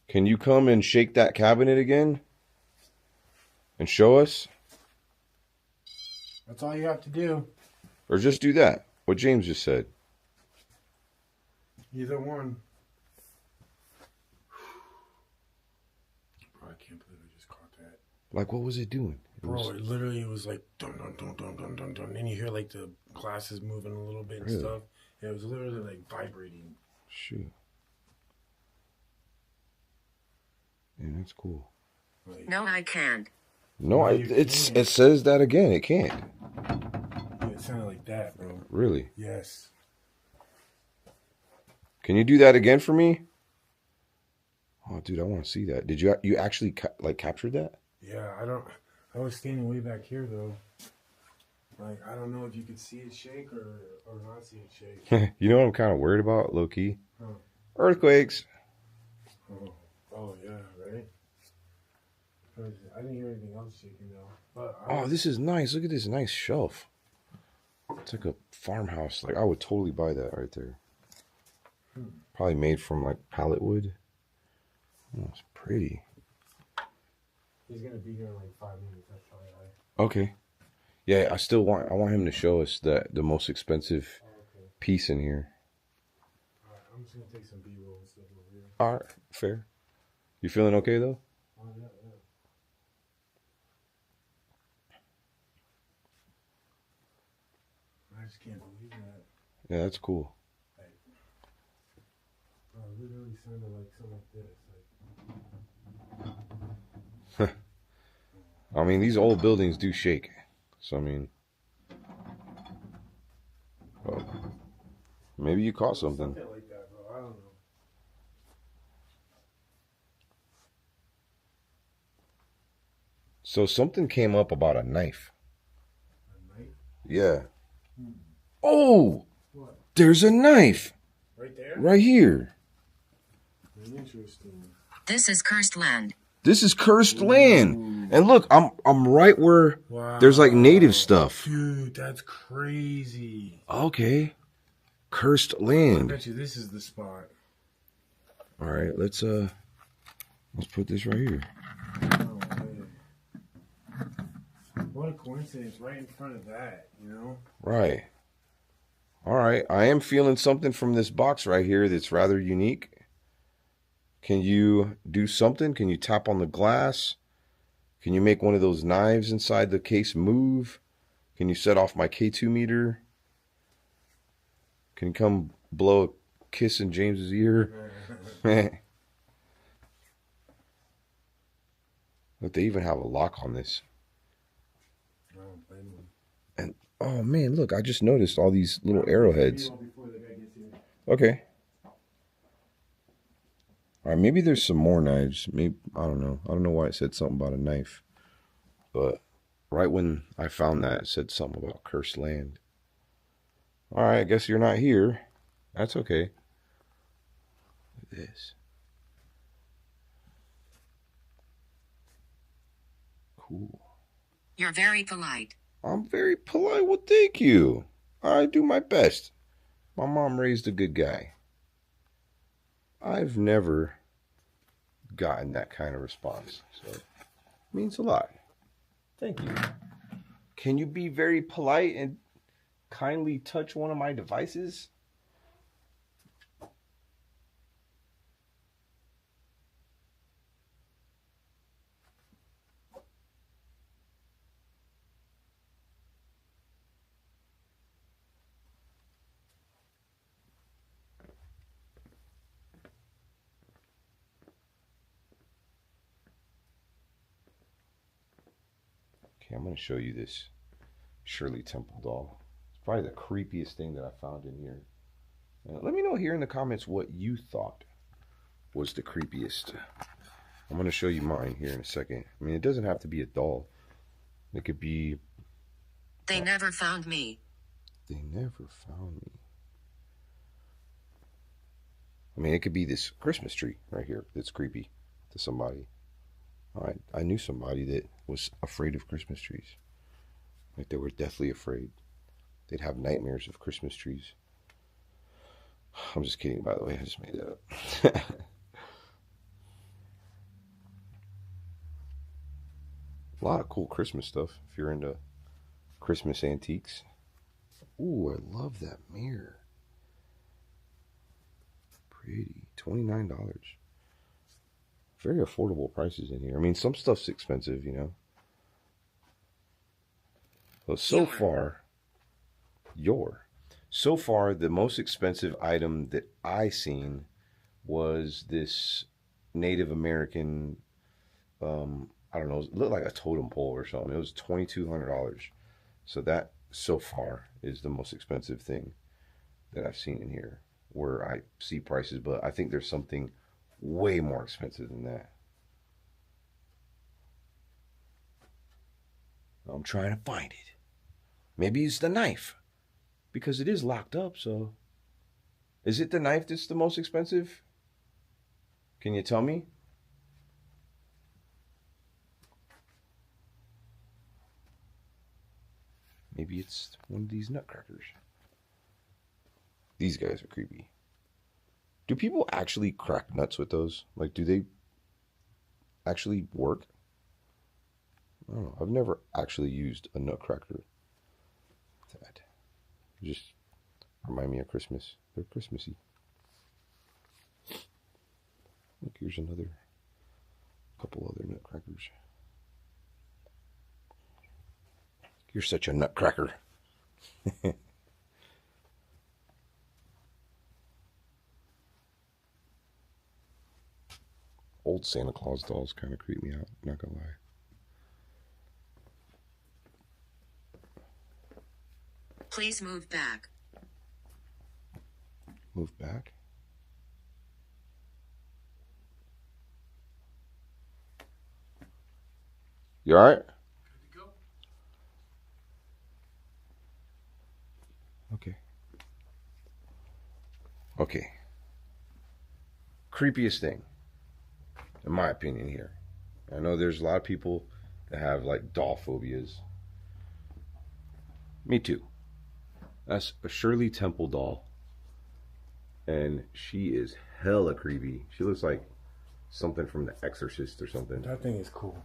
Can you come and shake that cabinet again? And show us? That's all you have to do. Or just do that. What James just said. Either one. Bro, I can't believe I just caught that. Like, what was it doing? It literally was like dun dun dun dun dun dun dun. And you hear like the glasses moving a little bit and stuff. Yeah, it was literally like vibrating. Shoot. Yeah, that's cool. Like, No, I can't. No, it says that again. It can't. yeah, it sounded like that, bro. Really? Yes. Can you do that again for me? Oh, dude, I want to see that. Did you actually like captured that? Yeah, I was standing way back here though. Like, I don't know if you could see it shake or not see it shake. You know what I'm kind of worried about, low key? Huh. Earthquakes. Oh yeah, right? I didn't hear anything else shaking though. But Oh, this is nice. Look at this nice shelf. It's like a farmhouse. Like, I would totally buy that right there. Probably made from like pallet wood. Oh, it's pretty. He's gonna be here in like 5 minutes. That's probably right. Okay. Yeah, I want him to show us the most expensive piece in here. Alright, I'm just gonna take some B-roll and stuff over here. All right, fair. You feeling okay though? Oh yeah. I just can't believe that. Yeah, that's cool. Literally sounded like something like this. I mean, these old buildings do shake. So, I mean, well, maybe you caught something. Something like that, bro. I don't know. So something came up about a knife. A knife? Yeah. Oh, What? there's a knife Right there? right here. Interesting. This is cursed land. This is cursed land. And look, I'm right where there's like native stuff. Dude, that's crazy. Okay. Cursed I land. bet you this is the spot. All right, let's put this right here. Oh, man. What a coincidence, right in front of that, you know? Right. All right, I am feeling something from this box right here that's rather unique. Can you do something? Can you tap on the glass? Can you make one of those knives inside the case move? Can you set off my K2 meter? Can you come blow a kiss in James's ear? Look, they even have a lock on this. I don't blame him. And oh man, look, I just noticed all these little arrowheads. Before the guy gets here. Okay. All right, maybe there's some more knives. Maybe I don't know. I don't know why it said something about a knife. But right when I found that, it said something about cursed land. All right, I guess you're not here. That's okay. Look at this. Cool. You're very polite. I'm very polite. Well, thank you. I do my best. My mom raised a good guy. I've never gotten that kind of response, so it means a lot. Thank you. Can you be very polite and kindly touch one of my devices? Okay, I'm going to show you this Shirley Temple doll. It's probably the creepiest thing that I found in here. Let me know here in the comments what you thought was the creepiest. I'm going to show you mine here in a second. I mean, it doesn't have to be a doll. It could be... They never found me. They never found me. I mean, it could be this Christmas tree right here that's creepy to somebody. All right, I knew somebody that was afraid of Christmas trees. Like, they were deathly afraid. They'd have nightmares of Christmas trees. I'm just kidding, by the way. I just made that up. A lot of cool Christmas stuff if you're into Christmas antiques. Ooh, I love that mirror. Pretty. $29. Very affordable prices in here. I mean, some stuff's expensive, you know. Well, so far, the most expensive item that I seen was this Native American, I don't know, it looked like a totem pole or something. It was $2,200. So that, so far, is the most expensive thing that I've seen in here, where I see prices, but I think there's something way more expensive than that. I'm trying to find it. Maybe it's the knife. Because it is locked up, so. Is it the knife that's the most expensive? Can you tell me? Maybe it's one of these nutcrackers. These guys are creepy. Do people actually crack nuts with those? Like, do they actually work? I don't know. I've never actually used a nutcracker. That just remind me of Christmas. They're Christmassy. Look, here's another couple other nutcrackers. You're such a nutcracker. Old Santa Claus dolls kind of creep me out, not gonna lie. Please move back. Move back? You alright? Okay. Okay. Creepiest thing, in my opinion, here. I know there's a lot of people that have like doll phobias. Me too. That's a Shirley Temple doll. And she is hella creepy. She looks like something from The Exorcist or something. That thing is cool.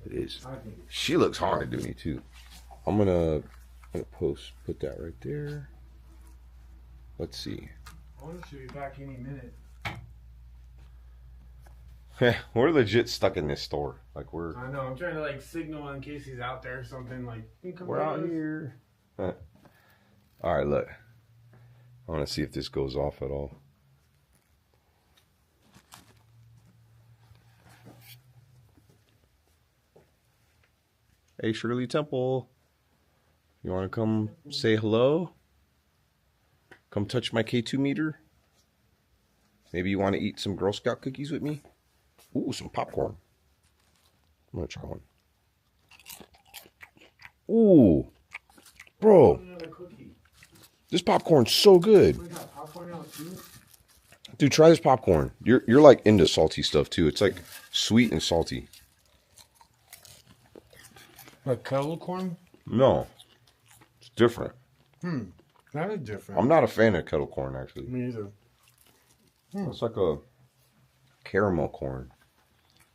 It is. She looks haunted to me too. I'm gonna put that right there. Let's see. I want to be back any minute. We're legit stuck in this store. Like we're. I know. I'm trying to like signal in case he's out there or something. Like We're out here. All right, look. I want to see if this goes off at all. Hey, Shirley Temple. You want to come say hello? Come touch my K2 meter? Maybe you want to eat some Girl Scout cookies with me? Ooh, some popcorn. I'm going to try one. Ooh. Bro. This popcorn's so good. Dude, try this popcorn. You're like into salty stuff too. It's like sweet and salty. Like kettle corn? No. It's different. That is different. I'm not a fan of kettle corn, actually. Me either. It's like a caramel corn.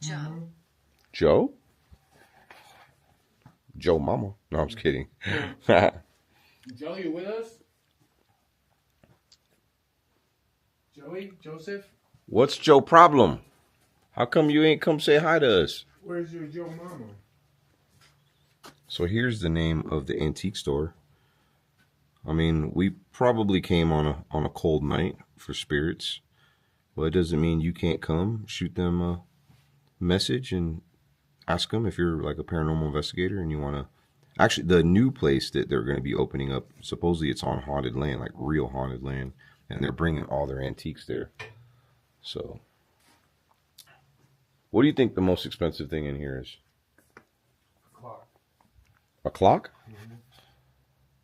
Joe. Joe? Joe Mama. No, I'm just kidding. Joe, you with us? Joey? Joseph? What's Joe problem? How come you ain't come say hi to us? Where's your Joe Mama? So here's the name of the antique store. I mean, we probably came on a cold night for spirits. Well, it doesn't mean you can't come. Shoot them a message and ask them if you're like a paranormal investigator and you want to. Actually, the new place that they're going to be opening up, supposedly it's on haunted land, like real haunted land. And they're bringing all their antiques there. So, what do you think the most expensive thing in here is? Clock. A clock?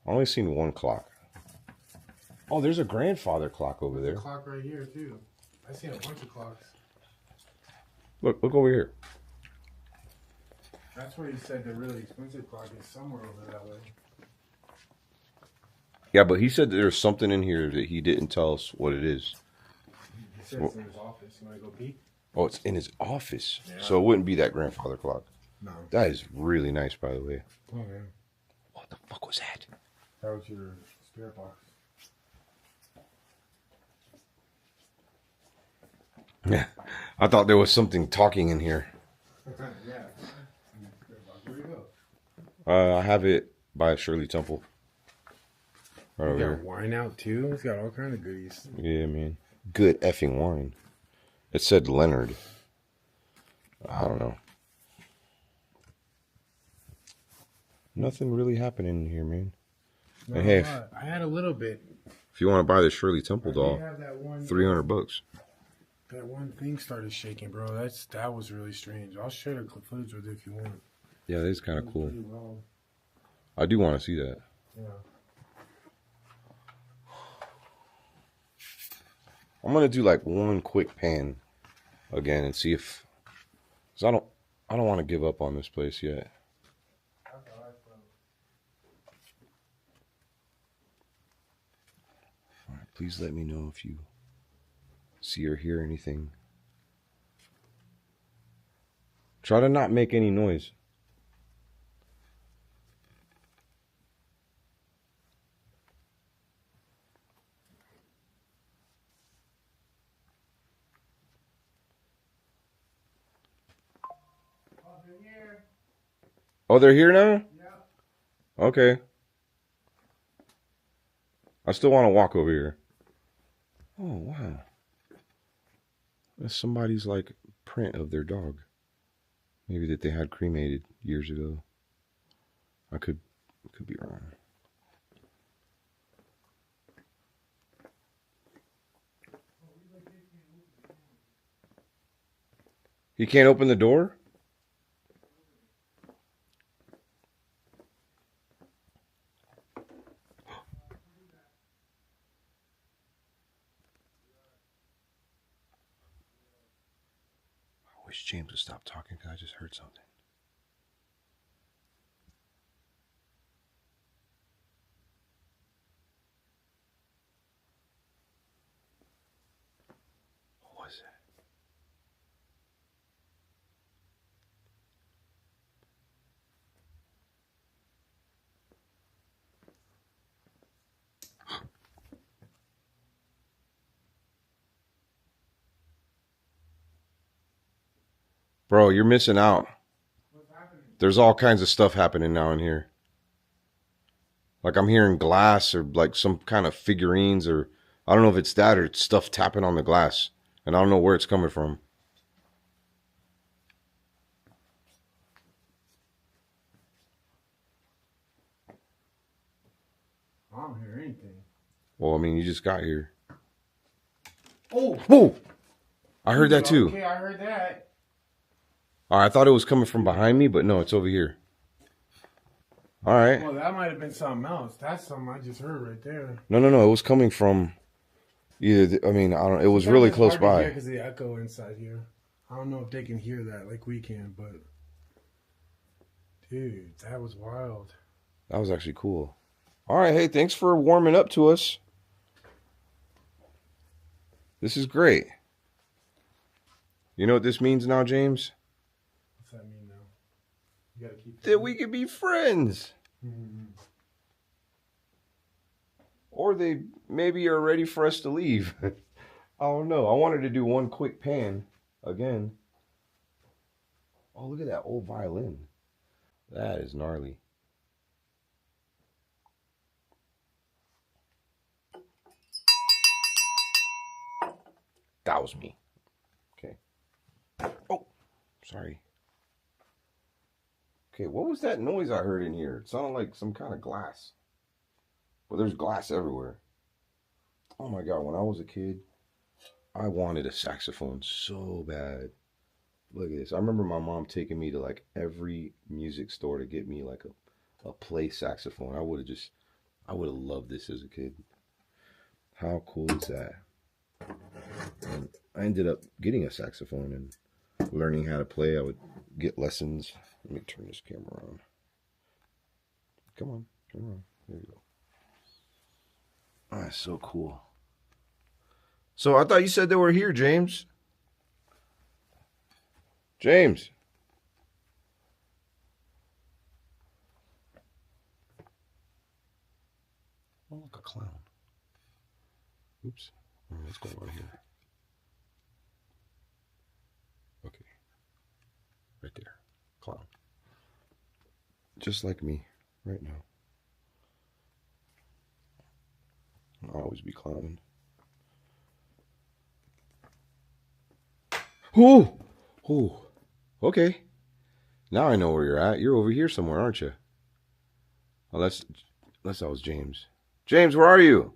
I only seen one clock. Oh, there's a grandfather clock over there. There's a clock right here, too. I seen a bunch of clocks. Look over here. That's where he said the really expensive clock is somewhere over that way. Yeah, but he said that there's something in here that he didn't tell us what it is. He said it's in his office. You want to go peek? Oh, it's in his office. Yeah. So it wouldn't be that grandfather clock. No. That is really nice, by the way. Oh, man. What the fuck was that? That was your spirit box. Yeah, I thought there was something talking in here. Yeah. Where you go? I have it by Shirley Temple. Right over You here. got wine out, too? It's got all kind of goodies. Yeah, man. Good effing wine. It said Leonard. I don't know. Nothing really happening in here, man. No, And hey, I had a little bit. if you want to buy the Shirley Temple I doll, did have that one. $300. That one thing started shaking, bro. That was really strange. I'll share the footage with you if you want. Yeah, that is kind of cool. Pretty well. I do want to see that. Yeah. I'm gonna do like one quick pan again and see if, cause I don't want to give up on this place yet. All right, please let me know if you see or hear anything. Try to not make any noise. Oh, they're here now? Yeah. Okay. I still want to walk over here. Oh, wow. That's somebody's like print of their dog. Maybe that they had cremated years ago. I could be wrong. He can't open the door? I wish James would stop talking because I just heard something. What was that? Bro, you're missing out. There's all kinds of stuff happening now in here. Like I'm hearing glass or like some kind of figurines, or I don't know if it's that or it's stuff tapping on the glass. And I don't know where it's coming from. I don't hear anything. Well, I mean, you just got here. Oh! Whoa! I heard that too. Okay, I heard that. All right, I thought it was coming from behind me, but no, it's over here. All right. Well, that might have been something else. That's something I just heard right there. No. It was coming from either. I mean, I don't. It was really close by. Because the echo inside here. I don't know if they can hear that like we can, but dude, that was wild. That was actually cool. All right, hey, thanks for warming up to us. This is great. You know what this means now, James? What's that mean now? You gotta keep that we could be friends. Mm-hmm. Or they maybe are ready for us to leave. I don't know. I wanted to do one quick pan again. Oh, look at that old violin. That is gnarly. That was me. Okay. Oh, sorry. Okay, what was that noise I heard in here? It sounded like some kind of glass. But there's glass everywhere. Oh my God, when I was a kid, I wanted a saxophone so bad. Look at this. I remember my mom taking me to like every music store to get me like a play saxophone. I would have loved this as a kid. How cool is that? And I ended up getting a saxophone and learning how to play. I would get lessons. Let me turn this camera on. Come on. There you go. Oh, that's so cool. So I thought you said they were here, James. James. Oh, look, a clown. Oops. What's going on here? Okay. Right there. Clown. Just like me right now. I'll always be clowning. Oh! Oh. Okay. Now I know where you're at. You're over here somewhere, aren't you? Unless that was James. James, where are you?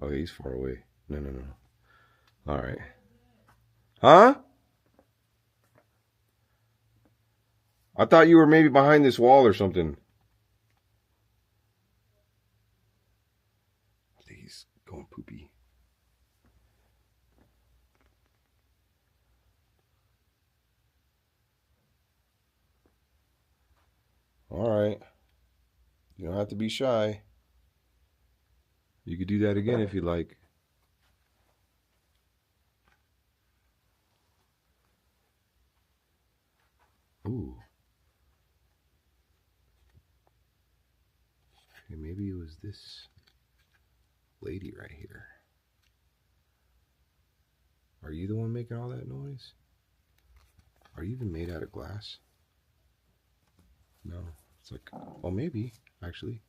Oh, he's far away. No. All right. Huh? I thought you were maybe behind this wall or something. All right. You don't have to be shy. You could do that again if you like. Ooh. Okay, maybe it was this lady right here. Are you the one making all that noise? Are you even made out of glass? No. It's like, oh, maybe, actually.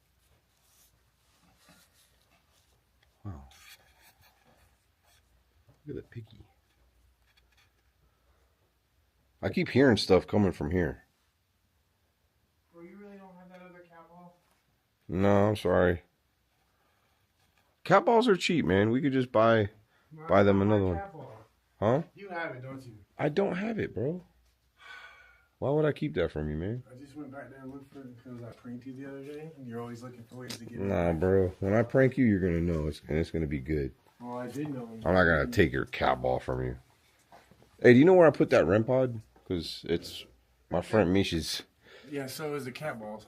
Wow. Look at the piggy. I keep hearing stuff coming from here. Bro, you really don't have that other cat ball? No, I'm sorry. Cat balls are cheap, man. We could just buy them another one. Huh? You have it, don't you? I don't have it, bro. Why would I keep that from you, man? I just went back there and looked for it because I pranked you the other day, and you're always looking for ways to get Nah, bro. When I prank you, you're gonna know, and it's gonna be good. Well, I did know. I'm not gonna take your cat ball from you. Hey, do you know where I put that REM pod? Because it's my friend Misha's. Yeah, so is the cat balls.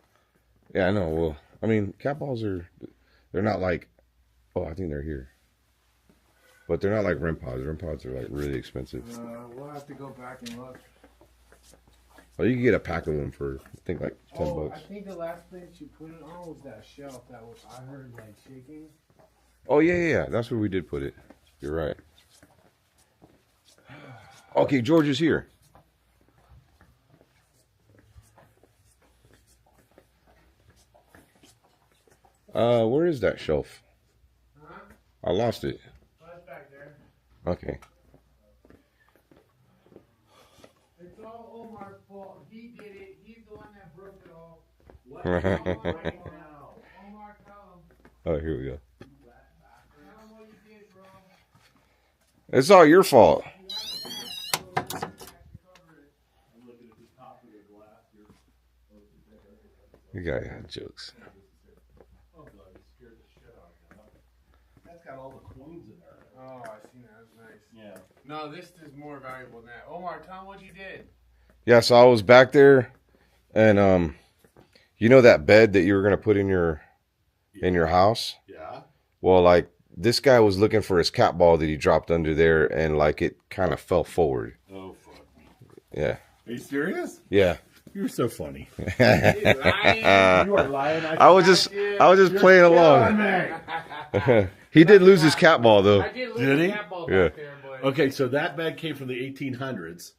Yeah, I know. Well, I mean, cat balls they're not like, oh, I think they're here. But they're not like REM pods. REM pods are like really expensive. We'll have to go back and look. Well, you can get a pack of them for, I think, like $10. I think the last place you put it on was that shelf that was, I heard, like, shaking. Oh, yeah. That's where we did put it. You're right. Okay, George is here. Where is that shelf? Huh? I lost it. Oh, it's back there. Okay. It's all Omar's fault. He did it. He's the one that broke it all. What? Omar, tell him. Oh, here we go. Tell him what you did, bro. It's all your fault. You guys got jokes. That's got all the coins in there. Oh, I seen that. That's nice. Yeah. No, this is more valuable than that. Omar, tell him what you did. Yeah, so I was back there, and you know that bed that you were gonna put in your house? Yeah. Well, like this guy was looking for his cat ball that he dropped under there, and like it kind of fell forward. Oh, fuck me. Yeah. Are you serious? Yeah. You're so funny. You lying? You are lying. I was just playing along. He did lose his cat ball though. I did lose Did the he? cat ball Yeah. back there, but Okay, so that bed came from the 1800s.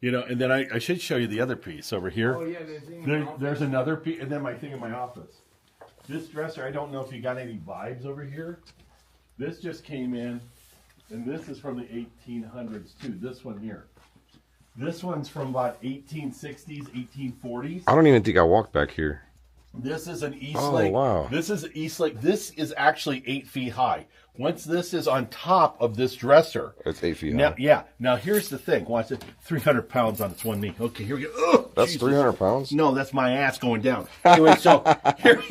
You know, and then I should show you the other piece over here. oh yeah, There's another piece, and then my thing in my office. This dresser, I don't know if you got any vibes over here. This just came in, and this is from the 1800s too. This one here. This one's from about 1860s, 1840s. I don't even think I walked back here. This is an East Oh, Lake. wow. This is East Lake. This is actually 8 feet high. Once this is on top of this dresser. It's 8 feet Now, high. yeah. Now here's the thing. Watch it. 300 pounds on its one knee. Okay, here we go. Ugh, That's Jesus. 300 pounds. No, that's my ass going down. Anyway, so here,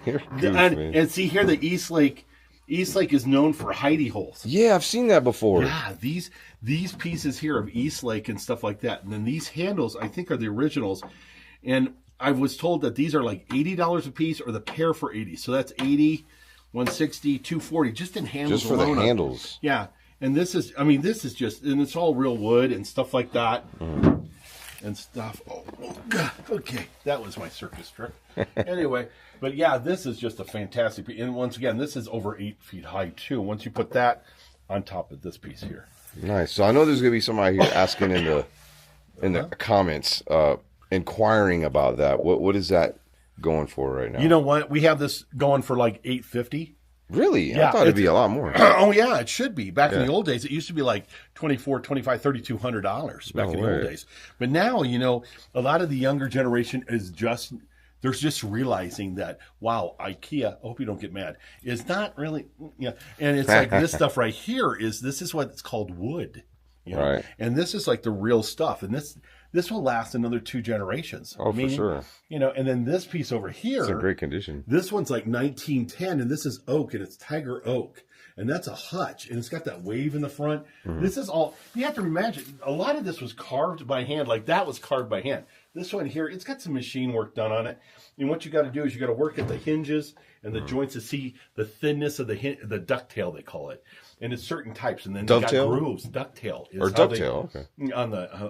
You're a goof, man. and see here, the East Lake is known for hidey holes. Yeah, I've seen that before. Yeah, these pieces here of East Lake and stuff like that, and then these handles I think are the originals, and I was told that these are like $80 a piece, or the pair for 80. So that's 80, 160, 240, just in handles Just for the alone. handles. Yeah, and this is just, and it's all real wood and stuff like that. And stuff. Oh, God. Okay, that was my circus trick. Anyway, but yeah, this is just a fantastic piece. And once again, this is over 8 feet high too. Once you put that on top of this piece here. Nice. So I know there's gonna be somebody here asking in the comments, inquiring about that. What is that going for right now? You know what? We have this going for like $850. Really? Yeah, I thought it'd be a lot more. Oh yeah, it should be. Back in Yeah. the old days, it used to be like $2,400, $2,500, $3,200 back No in the way. old days. But now, you know, a lot of the younger generation is just realizing that, wow, IKEA, I hope you don't get mad, is not really, yeah. And it's like this stuff right here this is what it's called wood. You know? Right. And this is like the real stuff. And this will last another 2 generations. Oh, for sure. You know, and then this piece over here. It's in great condition. This one's like 1910, and this is oak, and it's tiger oak. and that's a hutch, and it's got that wave in the front. This is all, you have to imagine, a lot of this was carved by hand, like that was carved by hand. This one here, it's got some machine work done on it, and what you got to do is you got to work at the hinges and the joints to see the thinness of the ducktail, they call it, and it's certain types, and then they got grooves. Ducktail is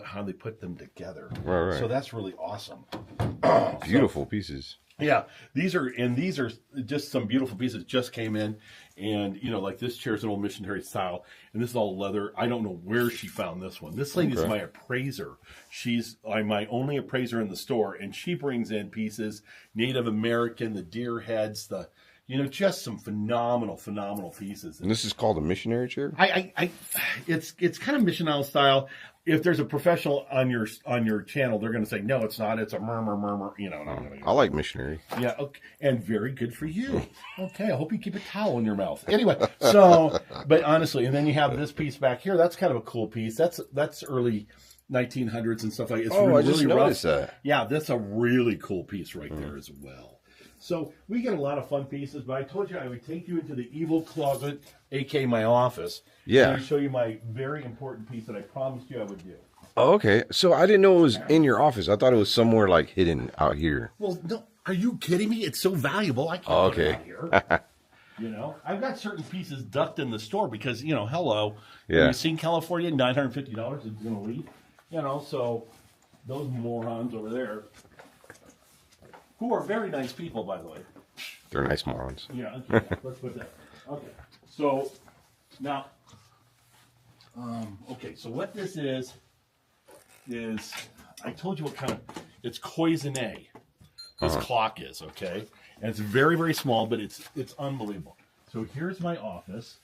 how they put them together. Right. So that's really awesome. Beautiful pieces. Yeah, these are just some beautiful pieces just came in, and like this chair is an old missionary style, and this is all leather. I don't know where she found this one. This lady is my appraiser. I'm my only appraiser in the store, and she brings in pieces, Native American, the deer heads, just some phenomenal pieces. And this is called a missionary chair? It's kind of missionary style. If there's a professional on your channel, they're going to say, no, it's not. It's a murmur. I like missionary. Yeah, okay. And very good for you. Okay, I hope you keep a towel in your mouth. Anyway, but honestly, and then you have this piece back here. That's kind of a cool piece. That's early 1900s and stuff like that. I just noticed that. Yeah, that's a really cool piece right there as well. So we get a lot of fun pieces, but I told you I would take you into the evil closet, a.k.a. my office. Yeah. And show you my very important piece that I promised you I would do. Oh, okay. So I didn't know it was in your office. I thought it was somewhere like hidden out here. Well, no. Are you kidding me? It's so valuable. I can't put it out here. I've got certain pieces ducked in the store because, hello. Yeah. You've seen California, $950 is going to leave. So those morons over there, who are very nice people, by the way. They're nice morons. Yeah, okay. Let's put that. Okay. So, now, so what this is I told you what kind of, it's cloisonné. This clock is, okay? And it's very, very small, but it's unbelievable. So here's my office,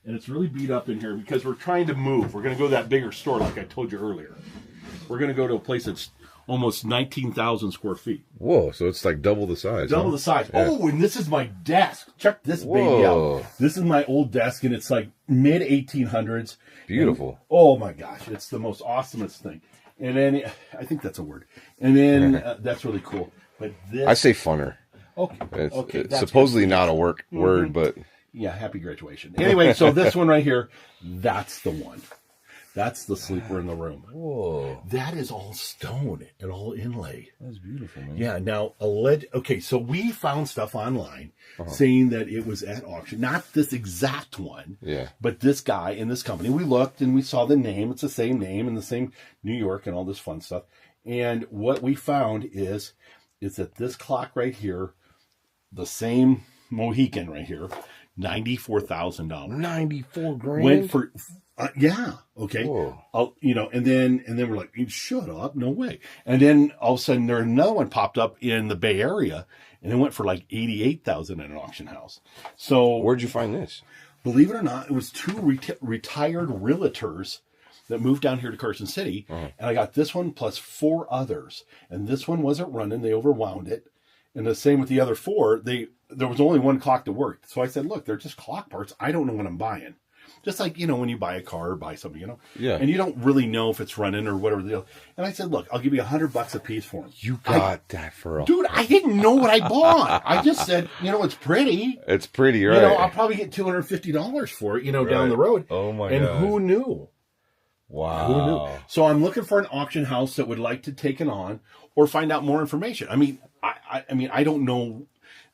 and it's really beat up in here because we're trying to move. We're going to go to that bigger store like I told you earlier. We're going to go to a place that's almost 19,000 square feet. Whoa, so it's like double the size. Double the size. Yeah. Oh, and this is my desk. Check this baby out. This is my old desk, and it's like mid-1800s. Beautiful. And, oh, my gosh. It's the most awesomest thing. And then, I think that's a word. And then, that's really cool. But this... I say funner. Okay. It's supposedly not a word, but... Yeah, happy graduation. Anyway, so this one right here, that's the one. That's the sleeper in the room. Whoa. That is all stone and all inlaid. That's beautiful, man. Yeah, now, okay, so we found stuff online saying that it was at auction. Not this exact one, but this guy in this company. We looked and we saw the name. It's the same name and the same New York and all this fun stuff. And what we found is that this clock right here, the same Mohican right here, $94,000. 94 grand? Went for... yeah. Okay. And then we're like, shut up. No way. And then all of a sudden another one popped up in the Bay Area and it went for like $88,000 in an auction house. So where'd you find this? Believe it or not, it was two retired realtors that moved down here to Carson City. And I got this one plus 4 others. And this one wasn't running. They overwound it. And the same with the other 4. There was only one clock that worked. So I said, look, they're just clock parts. I don't know what I'm buying. Just like, when you buy a car or buy something, Yeah. And you don't really know if it's running or whatever the deal. And I said, look, I'll give you $100 a piece for them. You got that for a... Dude, I didn't know what I bought. I just said, it's pretty. It's pretty, right? I'll probably get $250 for it, down the road. Oh, my God. And who knew? Wow. Who knew? So I'm looking for an auction house that would like to take it on or find out more information. I mean, I don't know,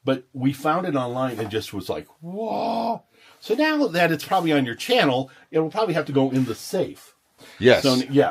but we found it online and just was like, whoa. So now that it's probably on your channel, it will probably have to go in the safe. Yes.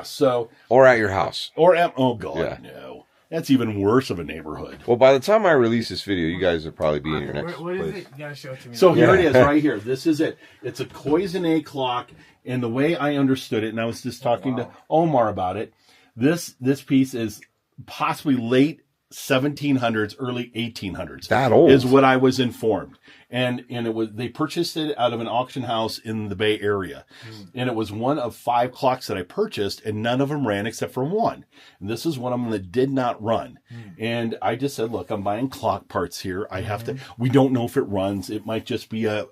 So or at your house. Or at, oh God, no. That's even worse of a neighborhood. Well, by the time I release this video, you guys will probably be in your next What place. is it? You gotta show it to me. So here it is, right here. This is it. It's a cloisonné clock, and the way I understood it, and I was just talking to Omar about it, this piece is possibly late 1700s, early 1800s. That old is what I was informed. And they purchased it out of an auction house in the Bay Area. And it was one of 5 clocks that I purchased, and none of them ran except for one. And this is one of them that did not run. And I just said, look, I'm buying clock parts here. I have to, we don't know if it runs. It might just be a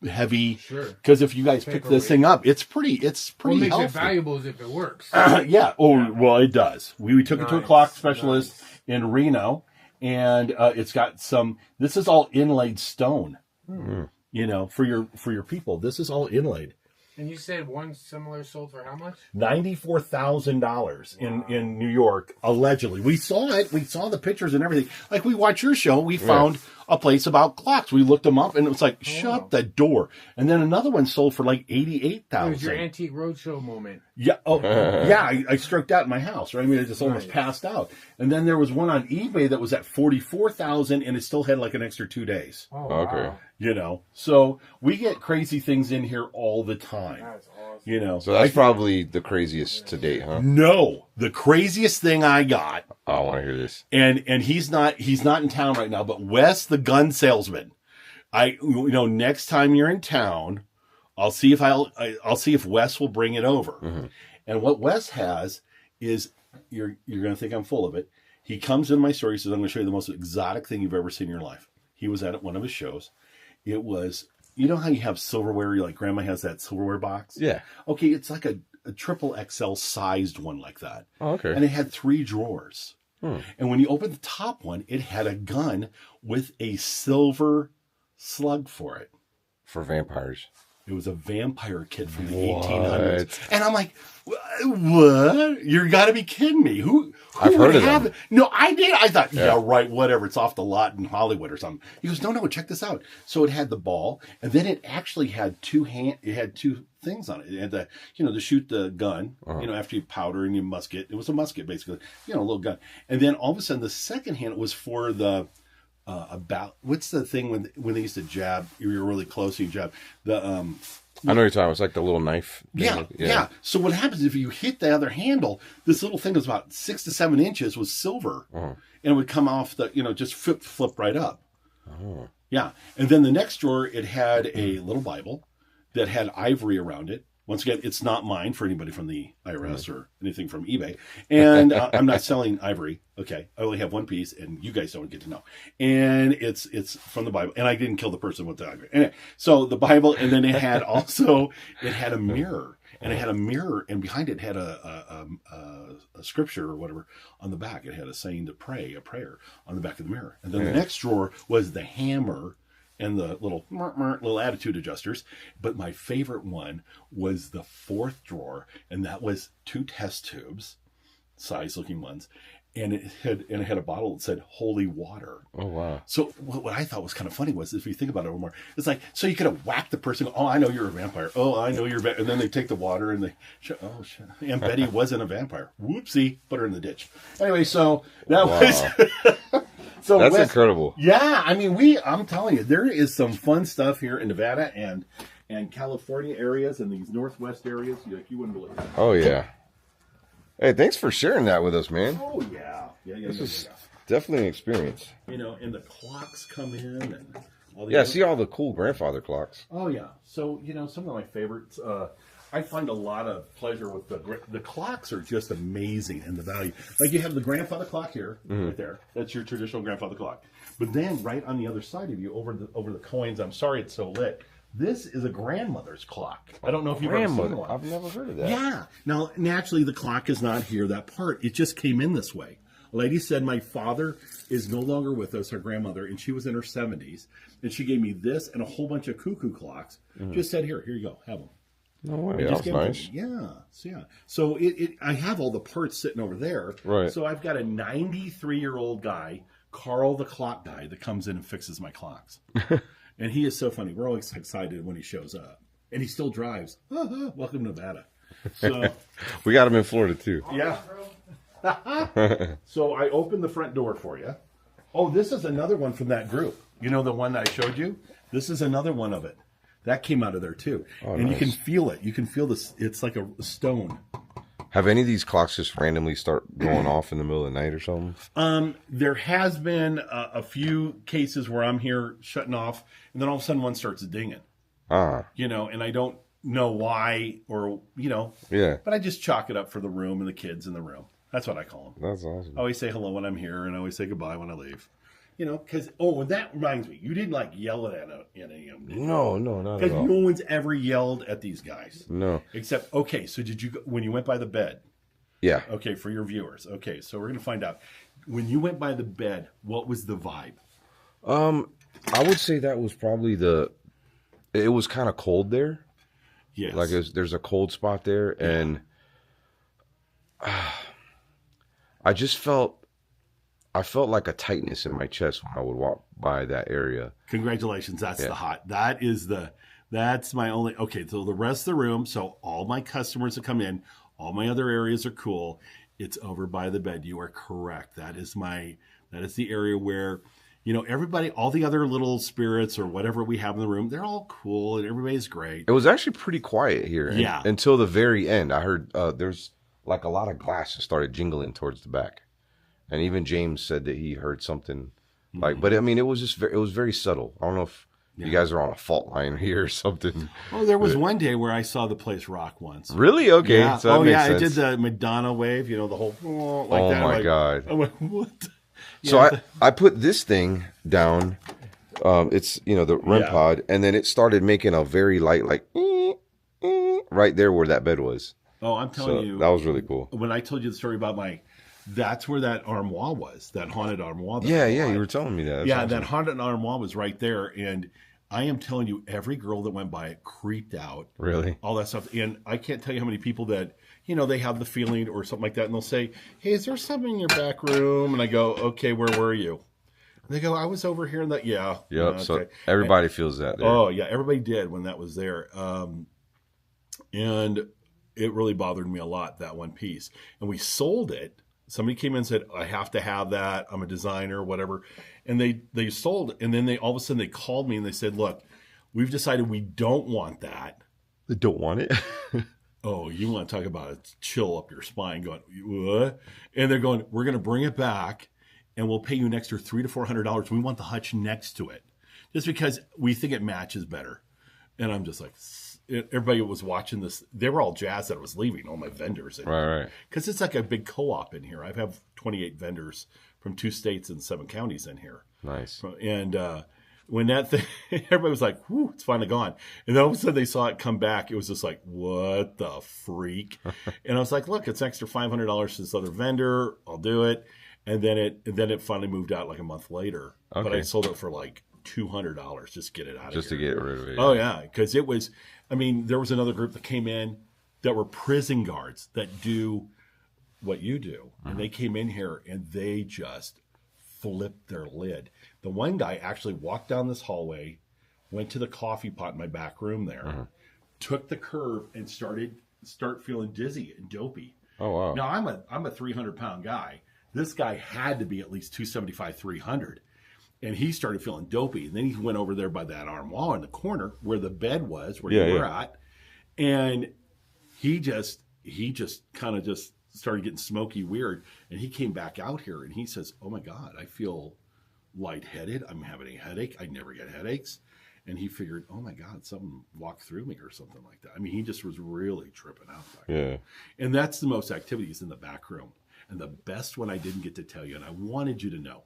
heavy, because if you guys pick this thing up, it's pretty what makes healthy. it valuable is if it works. Well, it does. We took it to a clock specialist in Reno, and it's got this is all inlaid stone. You know, for your people. This is all inlaid. And you said one similar sold for how much? $94,000 in New York, allegedly. We saw it. We saw the pictures and everything. Like we watched your show, we found a place about clocks. We looked them up, and it was like, shut the door. And then another one sold for like $88,000. It was your Antique Roadshow moment. Yeah. Oh, yeah. I stroked out in my house. Right. I mean, I just almost passed out. And then there was one on eBay that was at $44,000, and it still had like an extra 2 days. Oh, Okay. wow. You know, so we get crazy things in here all the time. That's awesome. You know, So that's probably the craziest to date, huh? no, the craziest thing I got, Oh, I want to hear this. and he's not in town right now, but Wes, the gun salesman, next time you're in town, I'll see if Wes will bring it over. Mm-hmm. And what Wes has is, you're going to think I'm full of it. He comes in my store. He says, I'm going to show you the most exotic thing you've ever seen in your life. He was at one of his shows. It was, you know how you have silverware, like grandma has that silverware box? Yeah. Okay, it's like a triple XL sized one like that. Oh, okay. And it had 3 drawers. And when you opened the top one, it had a gun with a silver slug for it. For vampires. It was a vampire kit from the What? 1800s. And I'm like, what? You got to be kidding me. Who I've heard would of have them. it? No, I did. I thought, yeah, right, whatever. It's off the lot in Hollywood or something. He goes, no, check this out. So it had the ball, and then it actually had two things on it. It had to shoot the gun, after you powder and you musket. It was a musket, basically, a little gun. And then all of a sudden, the second hand was for the, what's the thing when they used to jab, you were really close and you jab, I know you're talking. It's like the little knife. Yeah. So what happens if you hit the other handle? This little thing was about 6 to 7 inches, was silver, and it would come off the, just flip right up. Yeah. And then the next drawer, it had a little Bible that had ivory around it. Once again, it's not mine for anybody from the IRS or anything from eBay. And I'm not selling ivory. Okay. I only have one piece, and you guys don't get to know. And it's from the Bible. And I didn't kill the person with the ivory. Anyway, so the Bible, and then it had a mirror. And it had a mirror, and behind it had a scripture or whatever on the back. It had a saying to pray, a prayer on the back of the mirror. And then the next drawer was the hammer and the little attitude adjusters. But my favorite one was the 4th drawer, and that was 2 test tubes, size-looking ones, and it had a bottle that said holy water. Oh, wow. So what I thought was kind of funny was, if you think about it more, it's like, so you could have whacked the person. Oh, I know you're a vampire. Oh, I know you're and then they take the water and they, oh, shit. Aunt Betty wasn't a vampire. Whoopsie, put her in the ditch. Anyway, so that was... So that's incredible. Yeah, I mean, I'm telling you, there is some fun stuff here in Nevada and California areas and these Northwest areas. You wouldn't believe it. Oh, yeah. Hey, thanks for sharing that with us, man. Oh, yeah. This is definitely an experience. And the clocks come in and all the... Yeah, see all the cool grandfather clocks. Oh, yeah. So, some of my favorites... I find a lot of pleasure with the clocks are just amazing and the value. Like you have the grandfather clock here, right there. That's your traditional grandfather clock. But then right on the other side of you, over the coins, I'm sorry it's so lit, this is a grandmother's clock. I don't know if you've ever seen one. I've never heard of that. Yeah. Now, naturally, the clock is not here, that part. It just came in this way. A lady said, my father is no longer with us, her grandmother, and she was in her 70s. And she gave me this and a whole bunch of cuckoo clocks. Just said, here you go, have them. No way. That's nice. Yeah. So I have all the parts sitting over there. Right. So I've got a 93-year-old guy, Carl the clock guy, that comes in and fixes my clocks. And he is so funny. We're always excited when he shows up. And he still drives. Welcome to Nevada. So we got him in Florida, too. Yeah. So I opened the front door for you. Oh, this is another one from that group. You know the one that I showed you? This is another one of it. That came out of there, too. Oh, and nice. you can feel it. You can feel this. It's like a stone. Have any of these clocks just randomly start going off in the middle of the night or something? There has been a few cases where I'm here shutting off, and then all of a sudden one starts dinging. And I don't know why or, Yeah. But I just chalk it up for the room and the kids in the room. That's what I call them. That's awesome. I always say hello when I'm here, and I always say goodbye when I leave. Because, and that reminds me, you didn't yell at any of them, did you? No, not at Because all. no one's ever yelled at these guys. No. Except, okay, so did you, when you went by the bed, Yeah. okay, for your viewers, okay, so we're going to find out. When you went by the bed, what was the vibe? I would say that was probably the it was kind of cold there. Yes. Like there's a cold spot there, and I just felt like a tightness in my chest when I would walk by that area. Congratulations. That's the hot. That's my only. Okay, so the rest of the room. So all my customers that come in, all my other areas are cool. It's over by the bed. You are correct. That is the area where, everybody, all the other little spirits or whatever we have in the room, they're all cool and everybody's great. It was actually pretty quiet here. Until the very end. I heard there's like a lot of glass that started jingling towards the back. And even James said that he heard something like, but I mean, it was very subtle. I don't know if you guys are on a fault line here or something. Oh, there was one day where I saw the place rock once. Really? Okay. Yeah. So I did the Madonna wave, the whole like that. Oh my God. I'm like, what? So I put this thing down. It's, the REM pod, and then it started making a very light, like, right there where that bed was. Oh, I'm telling you. That was really cool. When I told you the story about that's where that armoire was, that haunted armoire. Yeah, you were telling me that. That's awesome. That haunted armoire was right there. And I am telling you, every girl that went by it creeped out. Really? All that stuff. And I can't tell you how many people that, they have the feeling or something like that. And they'll say, hey, is there something in your back room? And I go, okay, where were you? And they go, I was over here. And that, yeah. Yep. Okay. So everybody feels that there. Oh, yeah. Everybody did when that was there. And it really bothered me a lot, that one piece. And we sold it. Somebody came in and said, I have to have that. I'm a designer, whatever. And they sold it. And then all of a sudden they called me and they said, look, we've decided we don't want that. They don't want it? Oh, you want to talk about a chill up your spine going, what? And they're going, we're going to bring it back and we'll pay you an extra $300 to $400. We want the hutch next to it just because we think it matches better. And I'm just like, everybody was watching this. They were all jazzed that it was leaving, all my vendors. Right. Because it's like a big co-op in here. I have 28 vendors from 2 states and 7 counties in here. Nice. And when that thing, everybody was like, whew, it's finally gone. And then all of a sudden they saw it come back. It was just like, what the freak? And I was like, look, it's extra $500 to this other vendor. I'll do it. And then it finally moved out like a month later. Okay. But I sold it for like $200 just to get it out of here. Just to get rid of it. Oh, yeah. Because it was, there was another group that came in that were prison guards that do what you do. And they came in here and they just flipped their lid. The one guy actually walked down this hallway, went to the coffee pot in my back room there, took the curve and start feeling dizzy and dopey. Oh, wow. Now, I'm a 300-pound guy. This guy had to be at least 275, 300. And he started feeling dopey. And then he went over there by that armoire in the corner where the bed was, where you were at. And he just kind of just started getting smoky weird. And he came back out here and he says, oh, my God, I feel lightheaded. I'm having a headache. I never get headaches. And he figured, oh, my God, something walked through me or something like that. He just was really tripping out back there. And that's the most activities in the back room. And the best one I didn't get to tell you, and I wanted you to know.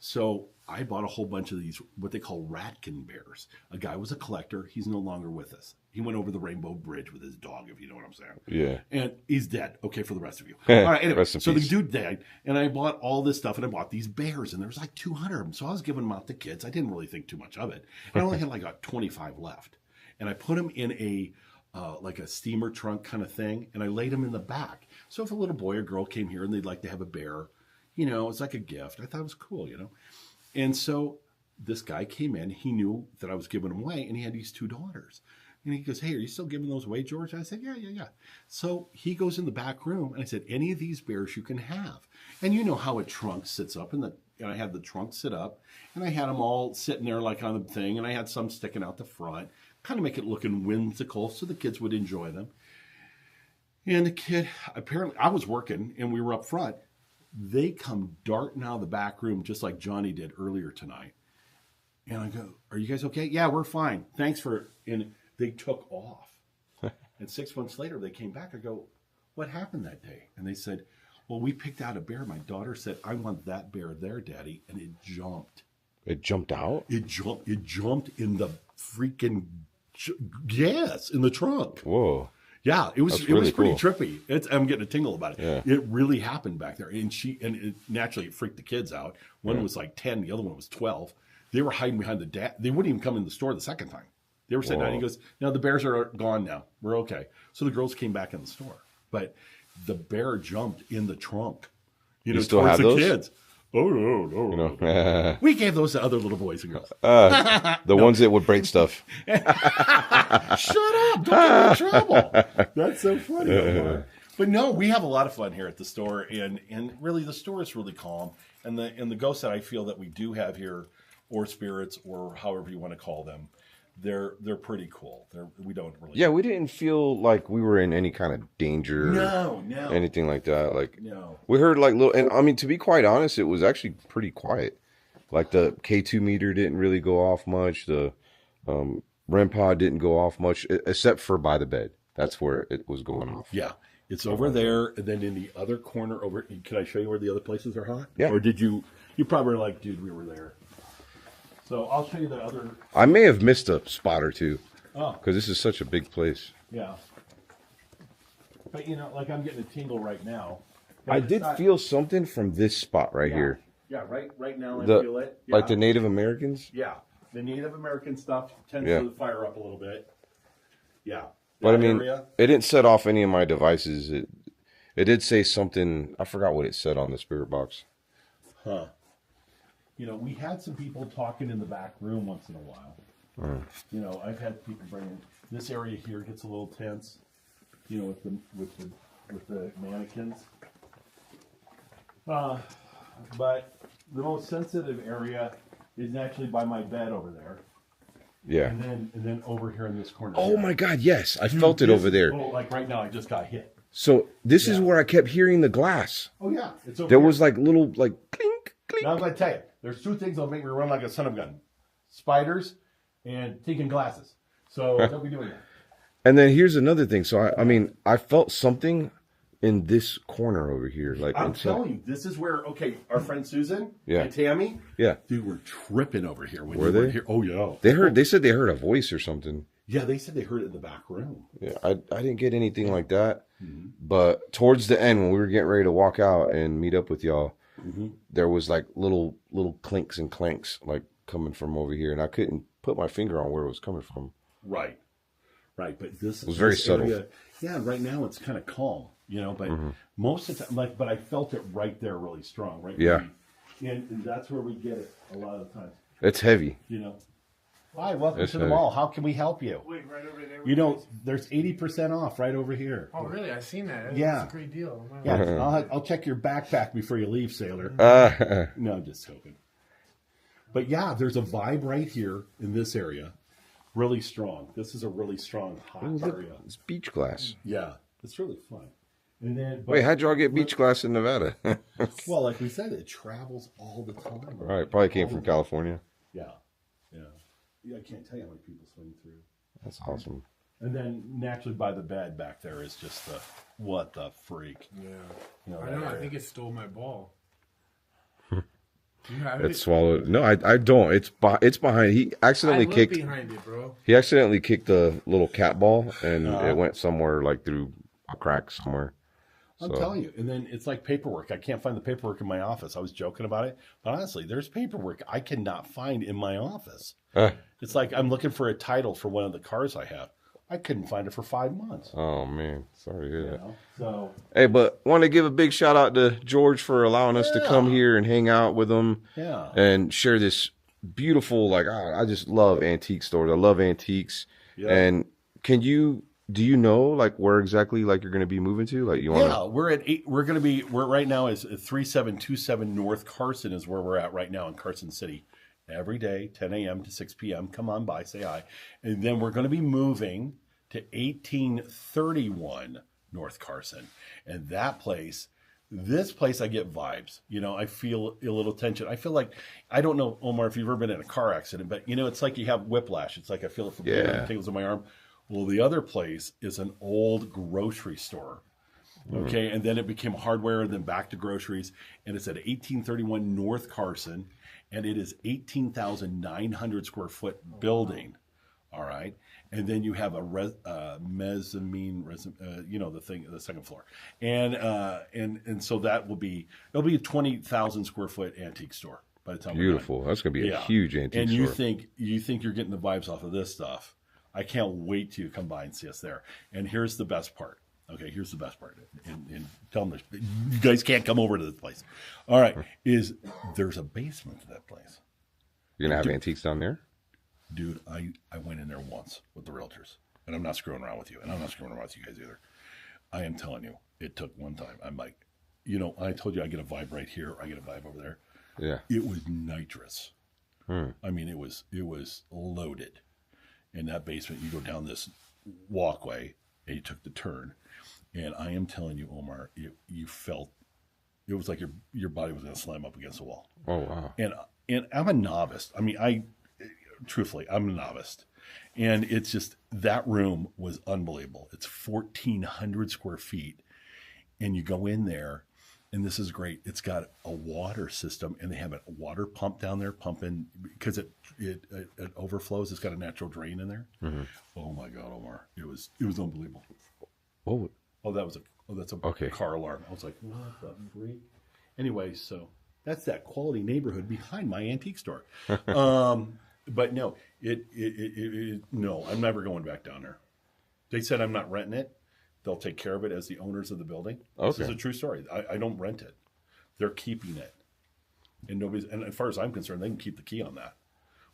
So I bought a whole bunch of these, what they call ratkin bears. A guy was a collector. He's no longer with us. He went over the Rainbow Bridge with his dog, if you know what I'm saying. Yeah. And he's dead. Okay, for the rest of you. All right, anyway. Rest in So peace. the dude died, and I bought all this stuff, and I bought these bears, and there was like 200 of them. So I was giving them out to kids. I didn't really think too much of it. And I only had like 25 left. And I put them in a like a steamer trunk kind of thing, and I laid them in the back. So if a little boy or girl came here and they'd like to have a bear, it's like a gift. I thought it was cool, And so this guy came in. He knew that I was giving them away, and he had these 2 daughters. And he goes, hey, are you still giving those away, George? And I said, yeah. So he goes in the back room, and I said, any of these bears you can have. And you know how a trunk sits up, and I had the trunk sit up, and I had them all sitting there like on the thing, and I had some sticking out the front, kind of make it looking whimsical so the kids would enjoy them. And the kid, apparently, I was working, and we were up front. They come darting out of the back room just like Johnny did earlier tonight. And I go, are you guys okay? Yeah, we're fine. Thanks for... And they took off. And 6 months later, they came back. I go, what happened that day? And they said, well, we picked out a bear. My daughter said, I want that bear there, Daddy. And it jumped. It jumped out? It jumped in the freaking... Yes, in the trunk. Whoa. Yeah, it was really pretty cool. trippy. I'm getting a tingle about it. Yeah. It really happened back there, and naturally it freaked the kids out. One was like 10, the other one was 12. They were hiding behind the dad. They wouldn't even come in the store the second time. They were sitting down. Whoa. He goes, "No, the bears are gone now. We're okay." So the girls came back in the store, but the bear jumped in the trunk. You still towards have the those? kids. Oh no, no, You no. know, We gave those to other little boys and girls. the ones that would break stuff. Shut up! Don't get in trouble. That's so funny. Omar. But no, we have a lot of fun here at the store, and really the store is really calm. And the ghosts that I feel that we do have here, or spirits, or however you want to call them, they're pretty cool. We don't really. Yeah, we didn't feel like we were in any kind of danger. No. Anything like that. Like No. we heard like little, and I mean to be quite honest, it was actually pretty quiet. Like the K2 meter didn't really go off much. The REM pod didn't go off much, except for by the bed. That's where it was going off. Yeah. It's over there, and then in the other corner over. Can I show you where the other places are hot? Yeah. Or did you? You probably were like, dude, we were there. So I'll show you the other. I may have missed a spot or two Oh, because this is such a big place. yeah. But like I'm getting a tingle right now. I did feel something from this spot right here. Yeah, right now I The feel it. Yeah. like the Native Americans. Yeah, the Native American stuff tends Yeah. to fire up a little bit. Yeah. But I That mean, area. it didn't set off any of my devices. It did say something. I forgot what it said on the spirit box. Huh. We had some people talking in the back room once in a while. I've had people bring in this area here gets a little tense. With the mannequins. But the most sensitive area is actually by my bed over there, Yeah. and then over here in this corner. Oh here. my God! Yes, I Dude, felt it this over is- there. Oh, like right now, I just got hit. So this is Yeah. where I kept hearing the glass. Oh yeah, it's over There here. was like little like clink clink. Now I'm gonna tell you, there's two things that'll make me run like a son of a gun: spiders and taking glasses. So don't be doing that. And then here's another thing. So I mean, I felt something in this corner over here. Like I'm until- telling you, this is where our friend Susan Yeah. and Tammy, Yeah, they were tripping over here when Were you were they? here. Oh yeah, they heard. They said they heard a voice or something. Yeah, they said they heard it in the back room. Yeah, I didn't get anything like that. Mm-hmm. But towards the end, when we were getting ready to walk out and meet up with y'all, Mm-hmm. there was like little clinks and clanks like coming from over here, and I couldn't put my finger on where it was coming from. Right. But this was very this subtle. area- yeah, right now it's kind of calm, but most of the time, but I felt it right there really strong, right? Yeah. And that's where we get it a lot of the times, It's heavy. Hi, welcome That's to the heavy. mall. How can we help you? Wait, right over there. There's 80% off right over here. Oh, really? I've seen that. Yeah. That's a great deal. Wow. Yeah, I'll check your backpack before you leave, sailor. No, I'm just joking. But yeah, there's a vibe right here in this area, really strong. This is a really strong hot area. It's beach glass. Yeah, it's really fun. And then, Wait, how'd y'all get beach glass in Nevada? well, like we said, it travels all the time. Right, probably came All from the time. California. Yeah. I can't tell you how many people swing through. That's awesome. And then naturally by the bed back there is just what the freak. Yeah. that I know. I area. think it stole my ball. You have It it? swallowed. No, I don't. It's behind. He I accidentally look kicked. behind it, bro. He accidentally kicked the little cat ball, and Uh-huh. it went somewhere like through a crack somewhere. I'm So- telling you. And then it's like paperwork. I can't find the paperwork in my office. I was joking about it. But honestly, there's paperwork I cannot find in my office. It's like I'm looking for a title for one of the cars I have. I couldn't find it for 5 months. Oh man, sorry to hear You that. know? So Hey, but want to give a big shout out to George for allowing us to come here and hang out with him yeah. and share this beautiful. Like I just love antique stores. I love antiques. Yeah. And do you know like where exactly like you're going to be moving to? Like you want Yeah, we're at 8. We're right now is 3727 North Carson is where we're at right now in Carson City. Every day, 10 a.m. to 6 p.m. Come on by, say hi. And then we're going to be moving to 1831 North Carson. And this place, I get vibes. I feel a little tension. I feel like, I don't know, Omar, if you've ever been in a car accident, but, it's like you have whiplash. It's like I feel it from Yeah. tingles in my arm. Well, the other place is an old grocery store. Okay, and then it became hardware, and then back to groceries, and it's at 1831 North Carson, and it is 18,900 square foot building. All right, and then you have a mezzanine, the second floor, and so it'll be a 20,000 square foot antique store by the time we're done. beautiful. That's going to be a Yeah. huge antique And store. you think you're getting the vibes off of this stuff? I can't wait till you come by and see us there. And here's the best part. Okay, here's the best part. And tell them you guys can't come over to this place. All right, there's a basement to that place. You're going to have antiques down there? Dude, I went in there once with the realtors. And I'm not screwing around with you. And I'm not screwing around with you guys either. I am telling you, it took one time. I'm like, I told you I get a vibe right here. I get a vibe over there. Yeah. It was nitrous. I mean, it was loaded. In that basement, you go down this walkway, and you took the turn. And I am telling you, Omar, you felt, it was like your body was going to slam up against the wall. Oh, wow. And I'm a novice. I mean, truthfully, I'm a novice. And it's just, that room was unbelievable. It's 1,400 square feet. And you go in there, and this is great. It's got a water system, and they have a water pump down there pumping, because it overflows. It's got a natural drain in there. Mm-hmm. Oh my God, Omar. It was unbelievable. Oh, that's a car alarm. I was like, what the freak? Anyway, so that's that quality neighborhood behind my antique store. But no, no, I'm never going back down there. They said I'm not renting it. They'll take care of it as the owners of the building. Okay. This is a true story. I don't rent it. They're keeping it. And as far as I'm concerned, they can keep the key on that.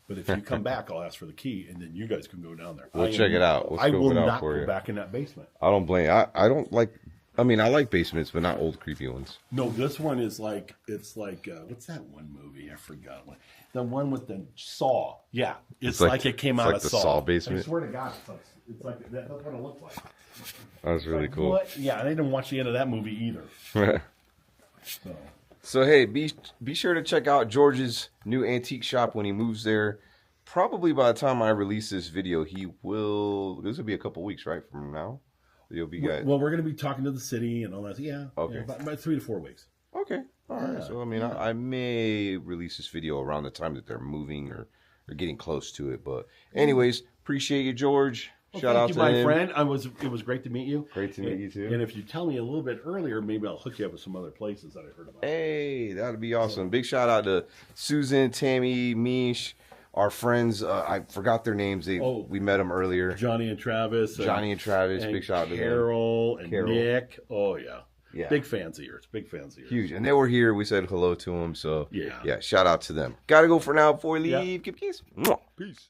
But if you come back, I'll ask for the key, and then you guys can go down there. We'll check it out. I will not go back in that basement. I don't blame. I don't like. I mean, I like basements, but not old creepy ones. No, this one is like, it's like, what's that one movie? I forgot. The one with the Saw. Yeah, it's like it came out of the Saw basement. I swear to God, it's like that's what it looks like. That's really cool. What? Yeah, and I didn't watch the end of that movie either. So hey, be sure to check out George's new antique shop when he moves there. Probably by the time I release this video, this will be a couple weeks, right, from now? You'll be guys. Well, we're going to be talking to the city and all that. Yeah. Okay. Yeah, about 3 to 4 weeks. Okay. All right. Yeah. So I mean, I may release this video around the time that they're moving or getting close to it. But anyways, appreciate you, George. Well, Shout out to my him. friend. It was great to meet you. Great to meet you too. And if you tell me a little bit earlier, maybe I'll hook you up with some other places that I heard about. Hey, that'd be awesome. Big shout out to Susan, Tammy, Mish, our friends. I forgot their names. We met them earlier. Johnny and Travis. Big shout out to Carol and Nick. Oh yeah. Yeah. Big fans of yours. Huge. And they were here. We said hello to them. So yeah, shout out to them. Gotta go for now before we leave. Keep kiss. Peace.